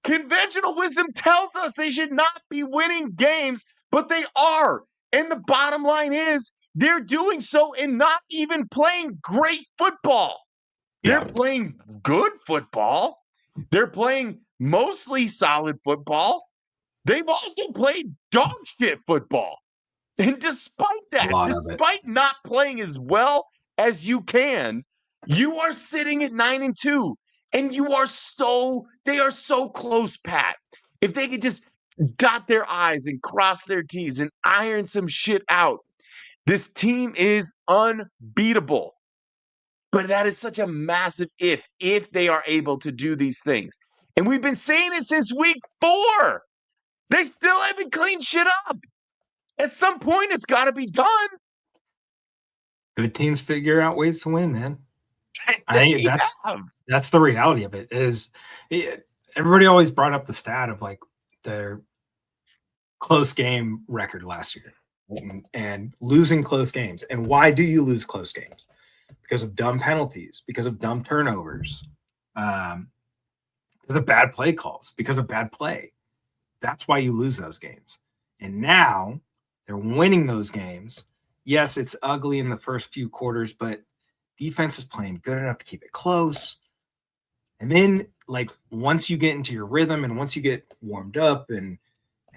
Conventional wisdom tells us they should not be winning games, but they are. And the bottom line is they're doing so and not even playing great football. They're playing good football. They're playing mostly solid football. They've also played dog shit football. And despite that, despite not playing as well as you can, you are sitting at 9-2. And they are so close, Pat. If they could just dot their I's and cross their T's and iron some shit out, this team is unbeatable. But that is such a massive if they are able to do these things. And we've been saying it since week 4. They still haven't cleaned shit up. At some point, it's got to be done. Good teams figure out ways to win, man. I think that's the reality of it. Everybody always brought up the stat of like their close game record last year and losing close games. And why do you lose close games? Because of dumb penalties, because of dumb turnovers, because of bad play calls, because of bad play. That's why you lose those games. And now they're winning those games. Yes, it's ugly in the first few quarters, but defense is playing good enough to keep it close. And then, like, once you get into your rhythm and once you get warmed up and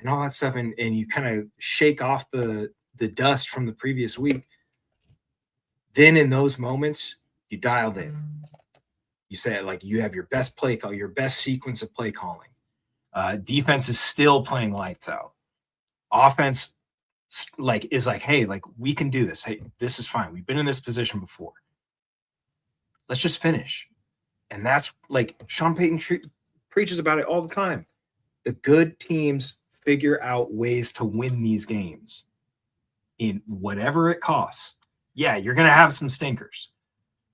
all that stuff, and you kind of shake off the dust from the previous week, then in those moments, you dialed in. You say like you have your best play call, your best sequence of play calling. Defense is still playing lights out. Offense is like, hey, like we can do this. Hey, this is fine. We've been in this position before. Let's just finish. And that's like Sean Payton preaches about it all the time. The good teams figure out ways to win these games in whatever it costs. Yeah, you're gonna have some stinkers.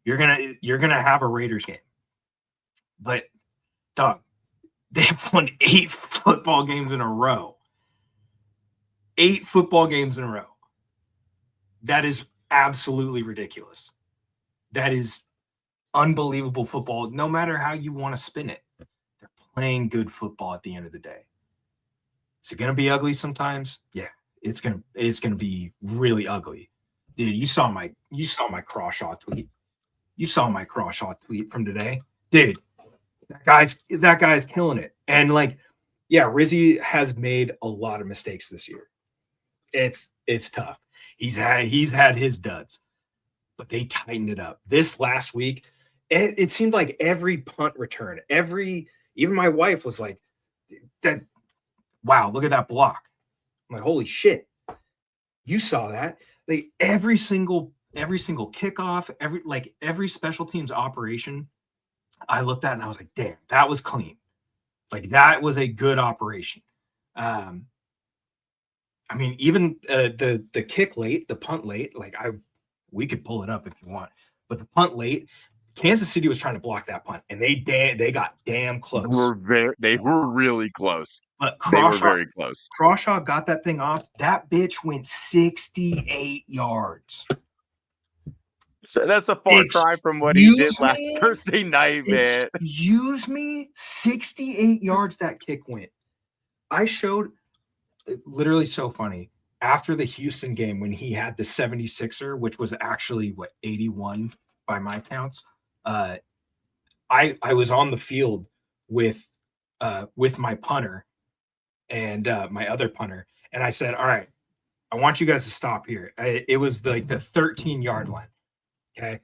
You're gonna have a Raiders game. But dog, they've won 8 football games in a row. 8 football games in a row. That is absolutely ridiculous. That is unbelievable football, no matter how you want to spin it. They're playing good football at the end of the day. Is it going to be ugly sometimes? Yeah, it's going to be really ugly. Dude, you saw my Crawshaw tweet. You saw my Crawshaw tweet from today. Dude, that guy's killing it. And like, yeah, Rizzy has made a lot of mistakes this year. It's tough. He's had his duds, but they tightened it up. This last week, it seemed like every punt return, even my wife was like, that, wow, look at that block. I'm like, holy shit. You saw that. Like every single kickoff, every special teams operation, I looked at and I was like, damn, that was clean. Like that was a good operation. I mean, even the kick late, the punt late, like we could pull it up if you want, but the punt late, Kansas City was trying to block that punt, and they got damn close. They were really close. But they were very close. Crawshaw got that thing off. That bitch went 68 yards. So that's a far cry from what he did last Thursday night, man. Excuse me, 68 yards that kick went. I showed, literally so funny, after the Houston game when he had the 76er, which was actually 81 by my counts. I was on the field with my punter and my other punter, and I said, all right, I want you guys to stop here. It was like the 13-yard line. Okay.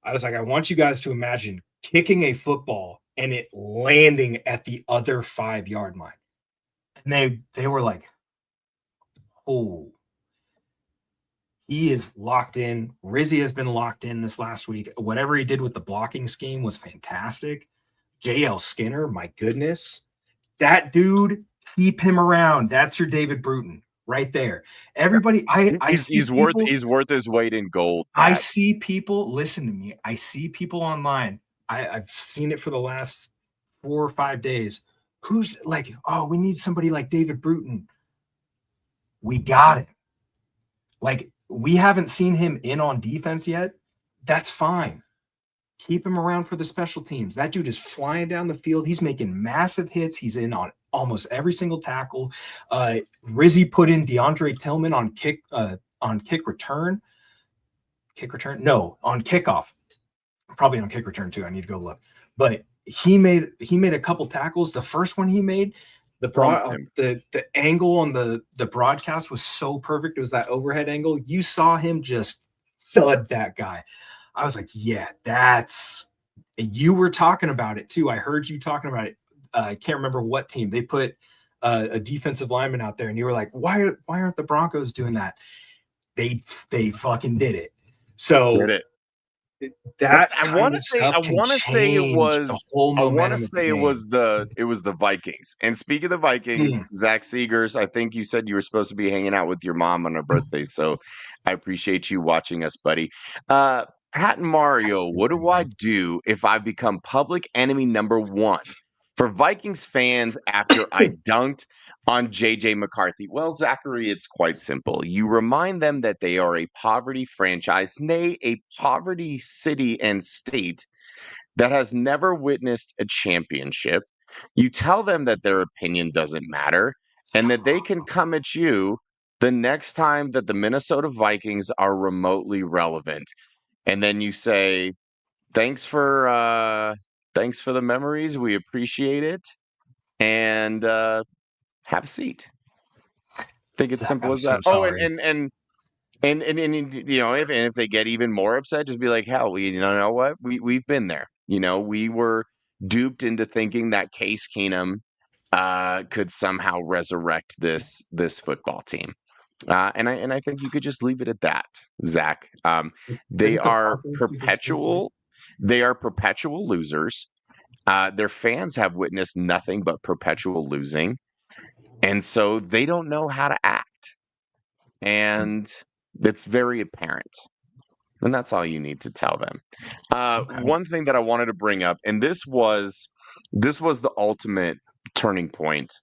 I was like, I want you guys to imagine kicking a football and it landing at the other 5-yard line. And they were like, oh, he is locked in. Rizzy has been locked in this last week. Whatever he did with the blocking scheme was fantastic. JL Skinner, my goodness. That dude, keep him around. That's your David Bruton right there. Everybody, he's worth his weight in gold. I see people, listen to me. I see people online. I've seen it for the last 4 or 5 days. Who's like, oh, we need somebody like David Bruton. We got him. Like, we haven't seen him in on defense yet. That's fine. Keep him around for the special teams. That dude is flying down the field. He's making massive hits. He's in on almost every single tackle. Rizzy put in DeAndre Tillman on kick return. Kick return? No, on kickoff. Probably on kick return too. I need to go look. But he made a couple tackles. The first one he made, the angle on the broadcast was so perfect. It was that overhead angle. You saw him just thud that guy. I was like, yeah, you were talking about it too. I heard you talking about it. I can't remember what team. They put a defensive lineman out there, and you were like, why aren't the Broncos doing that? They fucking did it. So did it. That I want to say it was the Vikings. And speaking of the Vikings, Zach Seegers, I think you said you were supposed to be hanging out with your mom on her birthday, so I appreciate you watching us, buddy. Pat and Mario, what do I do if I become public enemy number 1 for Vikings fans after I dunked on J.J. McCarthy? Well, Zachary, it's quite simple. You remind them that they are a poverty franchise, nay, a poverty city and state that has never witnessed a championship. You tell them that their opinion doesn't matter and that they can come at you the next time that the Minnesota Vikings are remotely relevant. And then you say, thanks for the memories. We appreciate it. And have a seat. I think it's simple as that. So and you know, if they get even more upset, just be like, hell, you know what? We've been there. We were duped into thinking that Case Keenum could somehow resurrect this football team. And I think you could just leave it at that, Zach. They Didn't the are Broncos do the same thing? perpetual losers. Their fans have witnessed nothing but perpetual losing, and so they don't know how to act, and it's very apparent. And that's all you need to tell them. Okay. One thing that I wanted to bring up, and this was the ultimate turning point,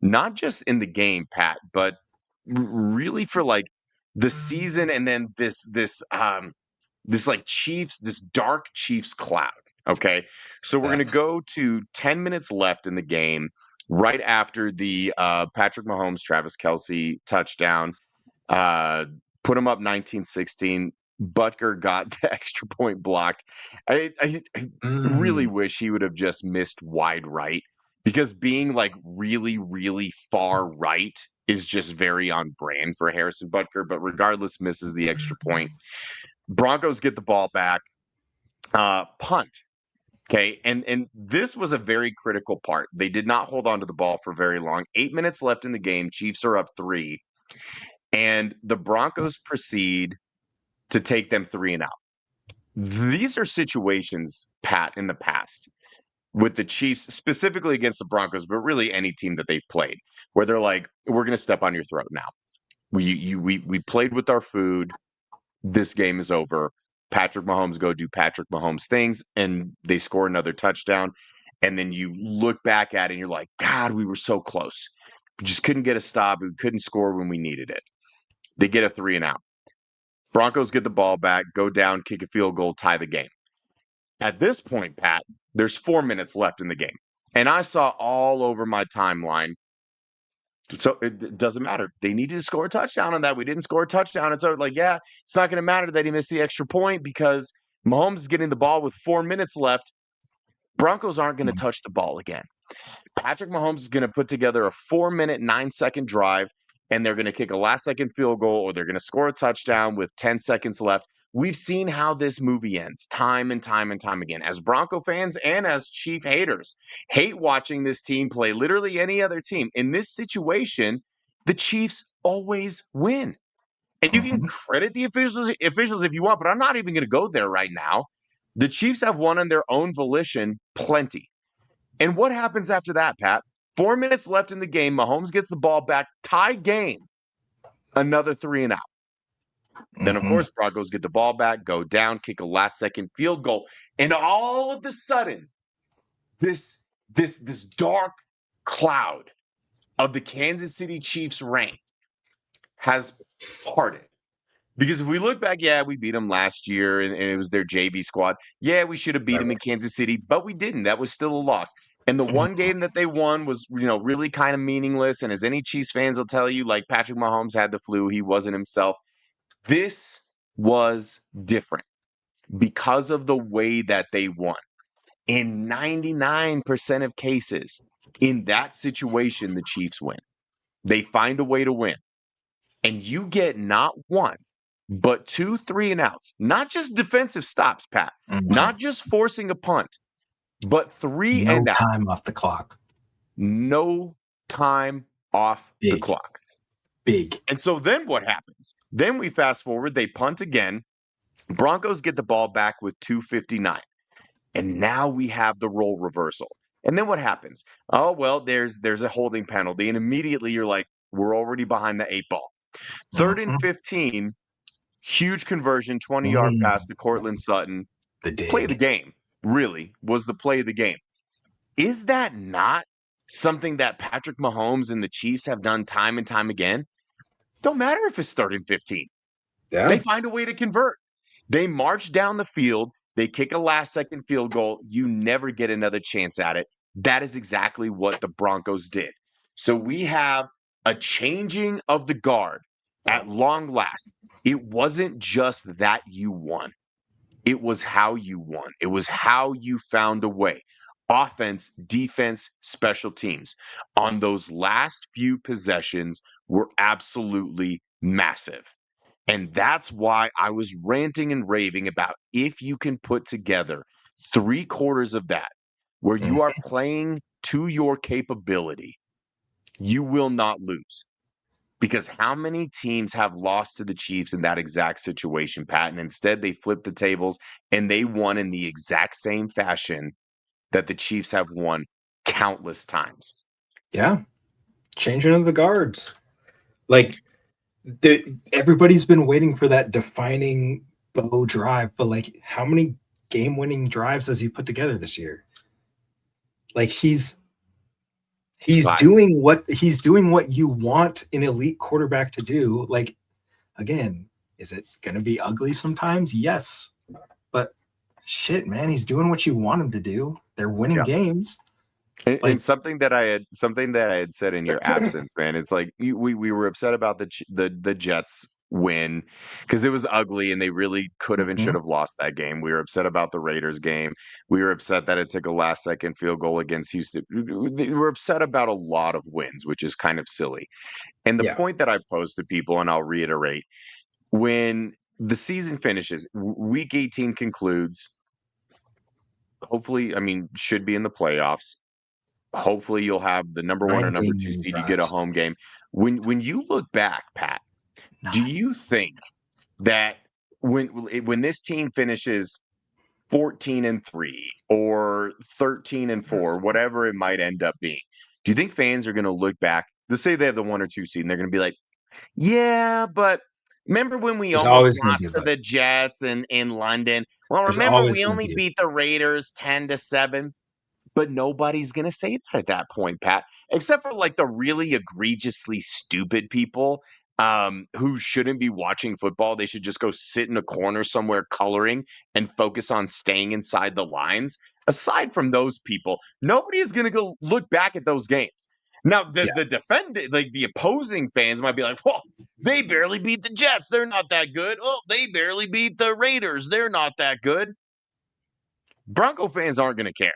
not just in the game, Pat, but really for like the season, and then this like this dark Chiefs cloud. Okay, so we're Yeah. gonna go to 10 minutes left in the game, right after the Patrick Mahomes, Travis Kelsey touchdown. Uh, Put him up 19-16. Butker got the extra point blocked. I really Mm. wish he would have just missed wide right, because being like really, really far right is just very on brand for Harrison Butker. But regardless, misses the extra point. Broncos get the ball back. Punt. Okay, and this was a very critical part. They did not hold on to the ball for very long. 8 minutes left in the game. Chiefs are up 3. And the Broncos proceed to take them 3 and out. These are situations, Pat, in the past with the Chiefs, specifically against the Broncos, but really any team that they've played, where they're like, "We're going to step on your throat now. We played with our food. This game is over. Patrick Mahomes go do Patrick Mahomes things, and they score another touchdown. And then you look back at it, and you're like, God, we were so close. We just couldn't get a stop. We couldn't score when we needed it. They get a 3 and out. Broncos get the ball back, go down, kick a field goal, tie the game. At this point, Pat, there's 4 minutes left in the game. And I saw all over my timeline. So it doesn't matter. They needed to score a touchdown on that. We didn't score a touchdown. And so, like, yeah, it's not going to matter that he missed the extra point, because Mahomes is getting the ball with 4 minutes left. Broncos aren't going to touch the ball again. Patrick Mahomes is going to put together a 4-minute, 9-second drive, and they're going to kick a last-second field goal, or they're going to score a touchdown with 10 seconds left. We've seen how this movie ends time and time and time again. As Bronco fans and as Chief haters, hate watching this team play literally any other team. In this situation, the Chiefs always win. And you can credit the officials if you want, but I'm not even going to go there right now. The Chiefs have won on their own volition plenty. And what happens after that, Pat? 4 minutes left in the game. Mahomes gets the ball back, tie game, another 3 and out. Then, of course, Broncos get the ball back, go down, kick a last-second field goal. And all of a sudden, this dark cloud of the Kansas City Chiefs' reign has parted. Because if we look back, yeah, we beat them last year, and it was their JV squad. Yeah, we should have beat them in Kansas City, but we didn't. That was still a loss. And the one game that they won was, really kind of meaningless. And as any Chiefs fans will tell you, like, Patrick Mahomes had the flu. He wasn't himself. This was different because of the way that they won. In 99% of cases, in that situation, the Chiefs win. They find a way to win. And you get not one, but 2 3 and outs. Not just defensive stops, Pat. Not just forcing a punt, but 3 and out. No time off the clock. No time off the clock. Big. And so then what happens? Then we fast forward. They punt again. Broncos get the ball back with 2:59. And now we have the role reversal. And then what happens? Oh, well, there's a holding penalty. And immediately you're like, we're already behind the 8 ball. 3rd and 15. Huge conversion, 20-yard pass to Courtland Sutton. Play of the game, really, was the play of the game. Is that not something that Patrick Mahomes and the Chiefs have done time and time again? Don't matter if it's 3rd and 15. Yeah. They find a way to convert. They march down the field. They kick a last-second field goal. You never get another chance at it. That is exactly what the Broncos did. So we have a changing of the guard at long last. It wasn't just that you won. It was how you won. It was how you found a way. Offense, defense, special teams on those last few possessions were absolutely massive. And that's why I was ranting and raving about if you can put together 3/4 of that, where you are playing to your capability, you will not lose. Because how many teams have lost to the Chiefs in that exact situation, Pat? And instead they flipped the tables and they won in the exact same fashion that the Chiefs have won countless times. Yeah. Changing of the guards. Like everybody's been waiting for that defining Bo drive, but like how many game-winning drives has he put together this year? Like he's Right. doing what you want an elite quarterback to do. Like again, is it going to be ugly sometimes? Yes. But shit, man, he's doing what you want him to do. They're winning games. And something that I had said in your absence, man. It's like we were upset about the Jets win because it was ugly and they really could have and should have lost that game. We were upset about the Raiders game. We were upset that it took a last second field goal against Houston. We were upset about a lot of wins, which is kind of silly. And the point that I posed to people, and I'll reiterate, when the season finishes, week 18 concludes. Hopefully, I mean, should be in the playoffs. Hopefully, you'll have the number 1 or number 2 seed. You get a home game. When you look back, Pat, do you think that when this team finishes 14-3 or 13-4, whatever it might end up being, do you think fans are going to look back? Let's say they have the 1 or 2 seed, and they're going to be like, "Yeah, but remember when we There's almost always gonna lost be to that. the Jets in London? Well, There's remember always we gonna only be beat the Raiders 10-7." But nobody's gonna say that at that point, Pat, except for like the really egregiously stupid people who shouldn't be watching football. They should just go sit in a corner somewhere coloring and focus on staying inside the lines. Aside from those people, nobody is gonna go look back at those games. Now, the defendant, like the opposing fans, might be like, "Well, they barely beat the Jets. They're not that good. Oh, they barely beat the Raiders. They're not that good." Bronco fans aren't gonna care.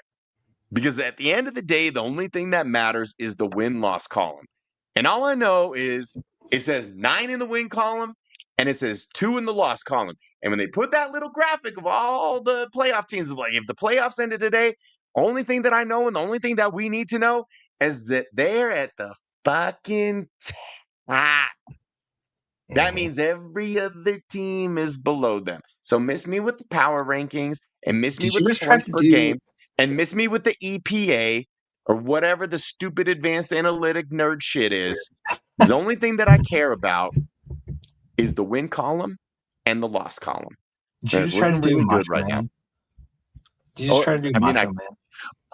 Because at the end of the day, the only thing that matters is the win-loss column. And all I know is it says 9 in the win column and it says 2 in the loss column. And when they put that little graphic of all the playoff teams, like if the playoffs ended today, only thing that I know and the only thing that we need to know is that they're at the fucking top. That means every other team is below them. So miss me with the power rankings and miss me Did with you the just try points to per do game and miss me with the EPA or whatever the stupid advanced analytic nerd shit is. The only thing that I care about is the win column and the loss column. did you And it's just try to looking do really good Macho right now. Man? Did you just Oh, try to do I mean, Macho Man?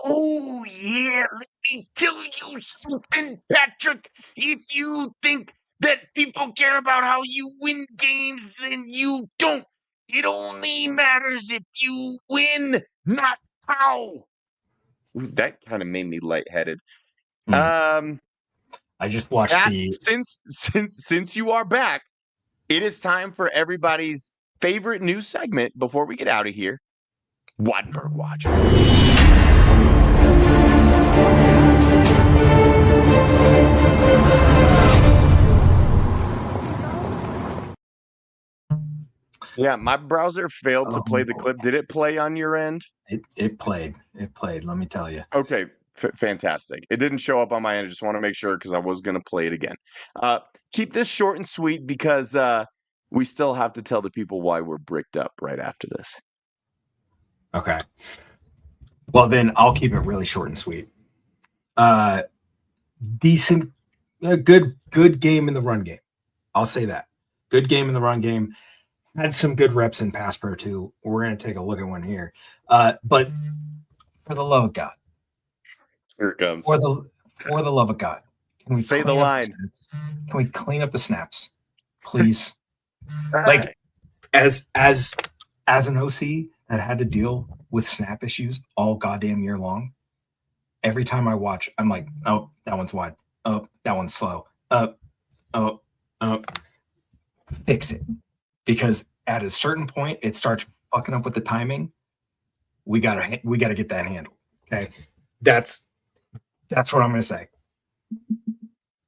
oh yeah, let me tell you something, Patrick. If you think that people care about how you win games, then you don't. It only matters if you win, not how. Ooh, that kind of made me lightheaded. Um, I just watched Pat, the since you are back, it is time for everybody's favorite new segment before we get out of here. Wattenberg Watch. Yeah, my browser failed to play the clip. Did it play on your end? it played. It played, let me tell you. Okay, fantastic. It didn't show up on my end. I just want to make sure because I was going to play it again. Keep this short and sweet because we still have to tell the people why we're bricked up right after this. Okay. Well, then I'll keep it really short and sweet. Decent, good game in the run game. I'll say that. Good game in the run game. Had some good reps in pass pro too. We're going to take a look at one here. But for the love of God, Here it comes. for the love of God, can we Say the clean up line. Can we clean up the snaps, please? All Like right. as an OC that had to deal with snap issues all goddamn year long, every time I watch, I'm like, oh, that one's wide. Oh, that one's slow. Oh, fix it. Because at a certain point, it starts fucking up with the timing. We gotta get that handled. Okay, that's what I'm gonna say.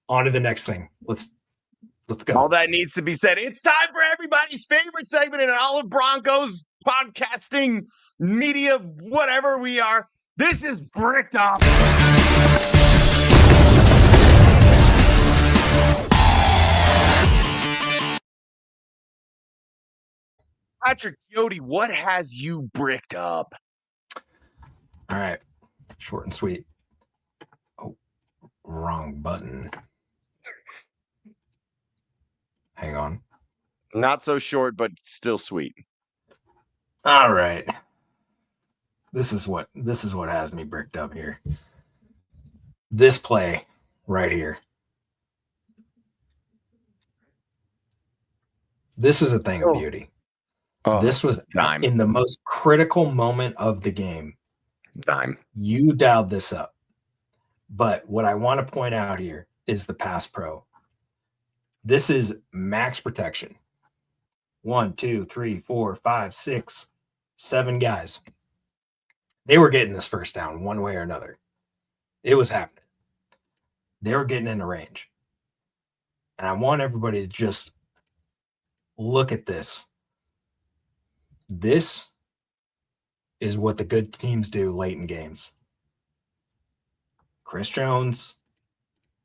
On to the next thing. Let's go. All that needs to be said. It's time for everybody's favorite segment in all of Broncos podcasting, media, whatever we are. This is Bricked Up. Patrick Chiotti, what has you bricked up? All right. Short and sweet. Oh, wrong button. Hang on. Not so short, but still sweet. All right. This is what has me bricked up here. This play right here. This is a thing of beauty. This was dime. In the most critical moment of the game. Dime. You dialed this up. But what I want to point out here is the pass pro. This is max protection. 1, 2, 3, 4, 5, 6, 7 guys. They were getting this first down one way or another. It was happening. They were getting into range. And I want everybody to just look at this. This is what the good teams do late in games. Chris Jones,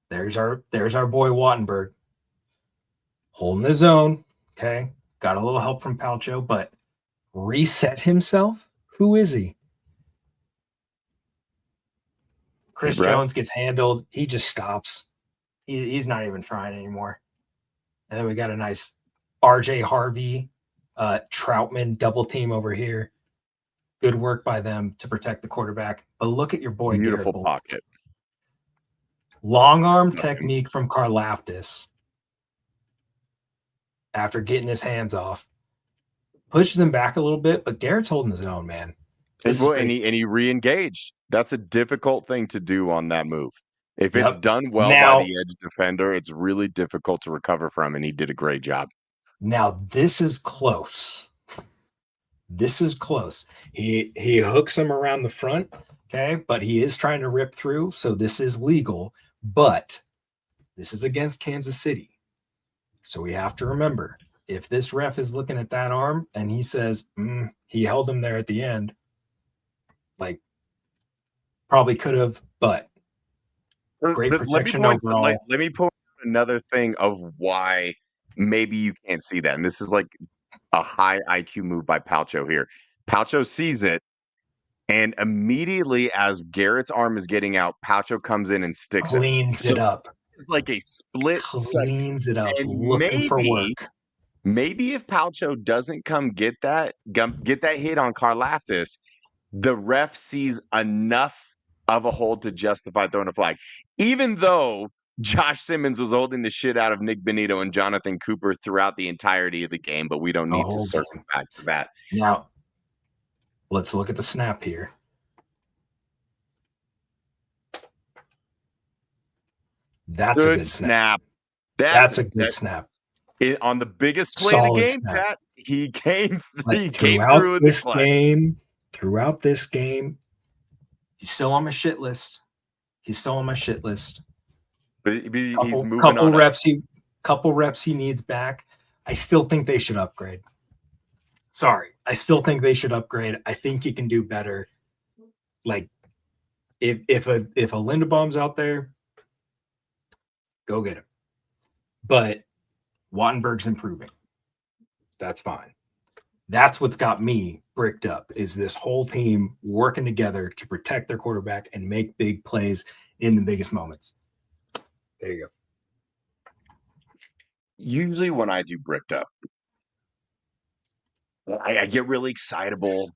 there's our boy Wattenberg, holding his own. Okay, got a little help from Palcho, but reset himself. Who is he? Chris Jones gets handled. He just stops. He's not even trying anymore. And then we got a nice RJ Harvey, Troutman double team over here. Good work by them to protect the quarterback. But look at your boy. Beautiful pocket. Long arm technique from Karlaftis. After getting his hands off, pushes him back a little bit, but Garrett's holding his own, man. And he re-engaged. That's a difficult thing to do on that move. If it's done well by the edge defender, it's really difficult to recover from, and he did a great job. Now, this is close. This is close. He hooks him around the front, okay? But he is trying to rip through, so this is legal. But this is against Kansas City. So we have to remember, if this ref is looking at that arm and he says, he held him there at the end, like, probably could have, but great protection overall. Let me point out another thing of why maybe you can't see that. And this is like a high IQ move by Palcho here. Palcho sees it, and immediately as Garrett's arm is getting out, Palcho comes in and sticks cleans it up. It's like a split cleans it up, and looking for work. Maybe if Palcho doesn't come get that hit on Karlaftis, the ref sees enough of a hold to justify throwing a flag. Even though Josh Simmons was holding the shit out of Nick Benito and Jonathan Cooper throughout the entirety of the game, but we don't need to circle back to that. Now, let's look at the snap here. That's a good snap. That's a good snap. On the biggest play of the game, Pat, he came through this game. Throughout this game, he's still on my shit list. But he's moving couple on. Couple reps he needs back. I still think they should upgrade. Sorry, I still think they should upgrade. I think he can do better. Like, if a Linderbaum's out there, go get him. But Wattenberg's improving. That's fine. That's what's got me bricked up, is this whole team working together to protect their quarterback and make big plays in the biggest moments. There you go. Usually when I do bricked up, I get really excitable.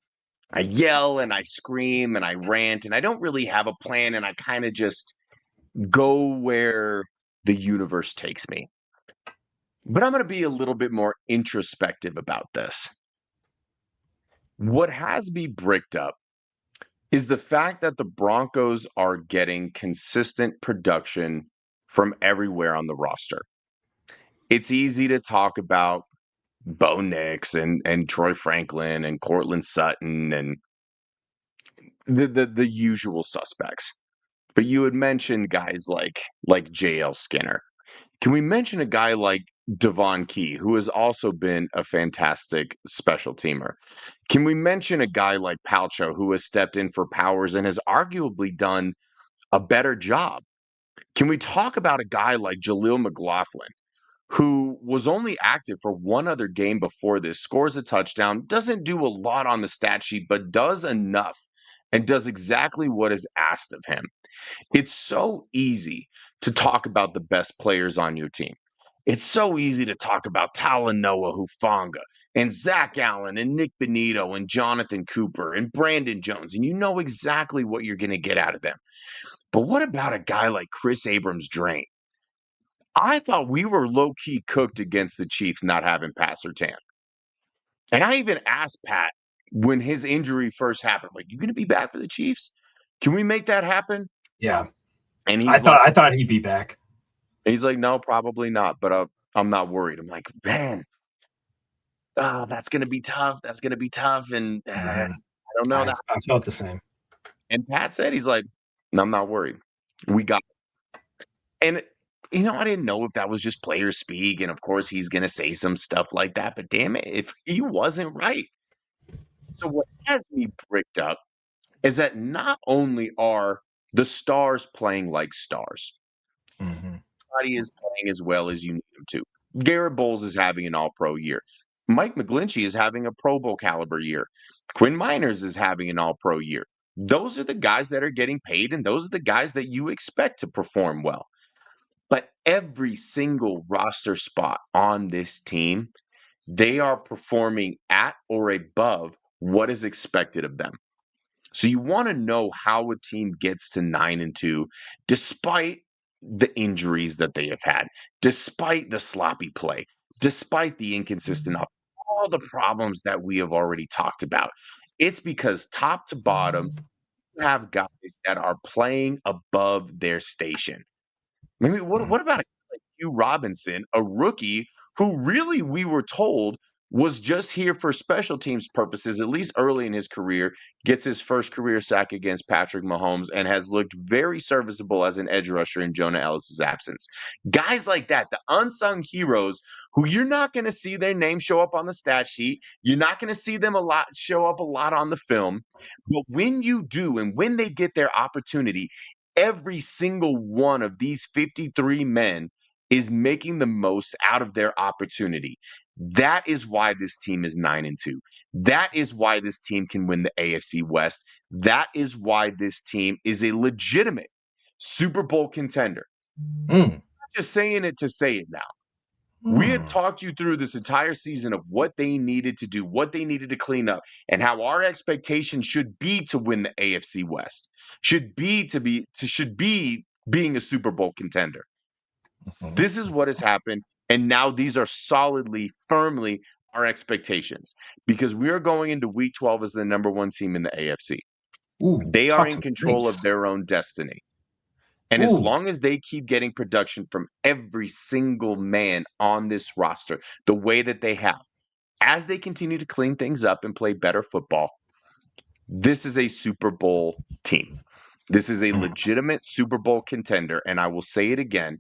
I yell and I scream and I rant, and I don't really have a plan, and I kind of just go where the universe takes me. But I'm going to be a little bit more introspective about this. What has me bricked up is the fact that the Broncos are getting consistent production from everywhere on the roster. It's easy to talk about Bo Nix and Troy Franklin and Cortland Sutton and the usual suspects. But you had mentioned guys like JL Skinner. Can we mention a guy like Devon Key, who has also been a fantastic special teamer? Can we mention a guy like Palcho, who has stepped in for Powers and has arguably done a better job? Can we talk about a guy like Jaleel McLaughlin, who was only active for one other game before this, scores a touchdown, doesn't do a lot on the stat sheet, but does enough and does exactly what is asked of him? It's so easy to talk about the best players on your team. It's so easy to talk about Talanoa Hufanga and Zach Allen and Nick Benito and Jonathan Cooper and Brandon Jones, and you know exactly what you're going to get out of them. But what about a guy like Chris Abrams-Drain? I thought we were low-key cooked against the Chiefs not having Pat Surtain. And I even asked Pat when his injury first happened, like, you going to be back for the Chiefs? Can we make that happen? Yeah. And I thought he'd be back. he's like, no, probably not, but I'm not worried. I'm like, man, that's going to be tough. That's going to be tough. And I don't know that. I felt the same. And Pat said, he's like, no, I'm not worried. We got it. And, I didn't know if that was just player speak. And of course, he's going to say some stuff like that. But damn it, if he wasn't right. So what has me bricked up is that not only are the stars playing like stars, everybody is playing as well as you need them to. Garrett Bowles is having an all-pro year. Mike McGlinchey is having a Pro Bowl caliber year. Quinn Miners is having an all-pro year. Those are the guys that are getting paid, and those are the guys that you expect to perform well. But every single roster spot on this team, they are performing at or above what is expected of them. So you want to know how a team gets to 9-2, despite the injuries that they have had, despite the sloppy play, despite the inconsistent all the problems that we have already talked about. It's because top to bottom, you have guys that are playing above their station. Maybe what about a guy like Hugh Robinson, a rookie who really we were told was just here for special teams purposes, at least early in his career, gets his first career sack against Patrick Mahomes and has looked very serviceable as an edge rusher in Jonah Ellis's absence. Guys like that, the unsung heroes who you're not going to see their name show up on the stat sheet. You're not going to see them show up a lot on the film. But when you do, and when they get their opportunity, every single one of these 53 men is making the most out of their opportunity. That is why this team is 9-2. That is why this team can win the AFC West. That is why this team is a legitimate Super Bowl contender. I'm not just saying it to say it now. We had talked you through this entire season of what they needed to do, what they needed to clean up, and how our expectation should be to win the AFC West, should be being a Super Bowl contender. This is what has happened, and now these are solidly, firmly our expectations because we are going into Week 12 as the number one team in the AFC. They are in control of their own destiny. And as long as they keep getting production from every single man on this roster, the way that they have, as they continue to clean things up and play better football, this is a Super Bowl team. This is a legitimate Super Bowl contender. And I will say it again,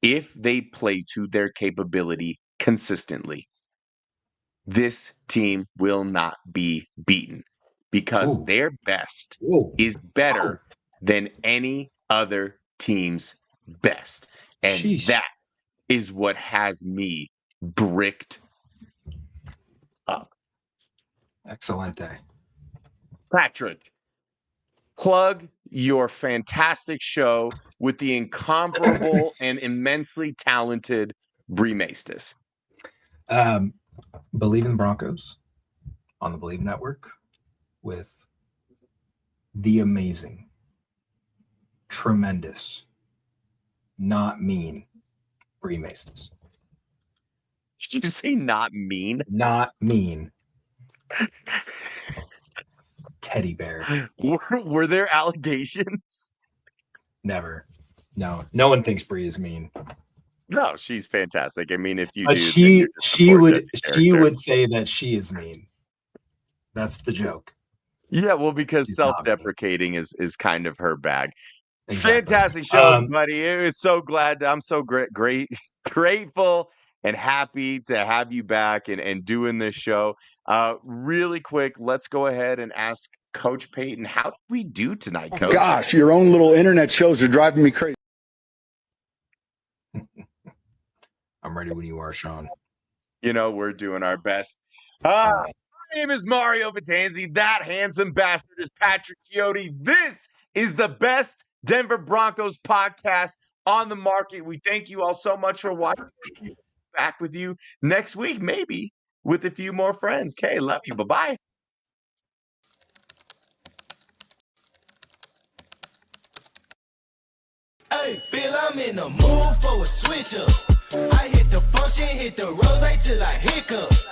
if they play to their capability consistently, this team will not be beaten because their best is better than any other team's best. And that is what has me bricked up. Excelente. Patrick, plug your fantastic show with the incomparable and immensely talented Bree Maestas. Believe in the Broncos on the Believe Network with the amazing, tremendous, not mean Bree Maestas. Did you say not mean? Not mean. Teddy bear. Were there allegations? Never. No one thinks Bree is mean. No, she's fantastic. I mean, if you but do, she would say that she is mean. That's the joke. Yeah, well, because self-deprecating is kind of her bag. Exactly. Fantastic show, buddy. It was so glad. I'm so grateful and happy to have you back and doing this show. Really quick, let's go ahead and ask Coach Payton, how did we do tonight, Coach? Gosh, your own little internet shows are driving me crazy. I'm ready when you are, Sean. You know, we're doing our best. My name is Mario Vitanzi. That handsome bastard is Patrick Chiotti. This is the best Denver Broncos podcast on the market. We thank you all so much for watching. Back with you next week, maybe with a few more friends. Okay, love you. Bye-bye. Hey, feel I'm in the mood for a switch up. I hit the function, hit the rose till I hiccup.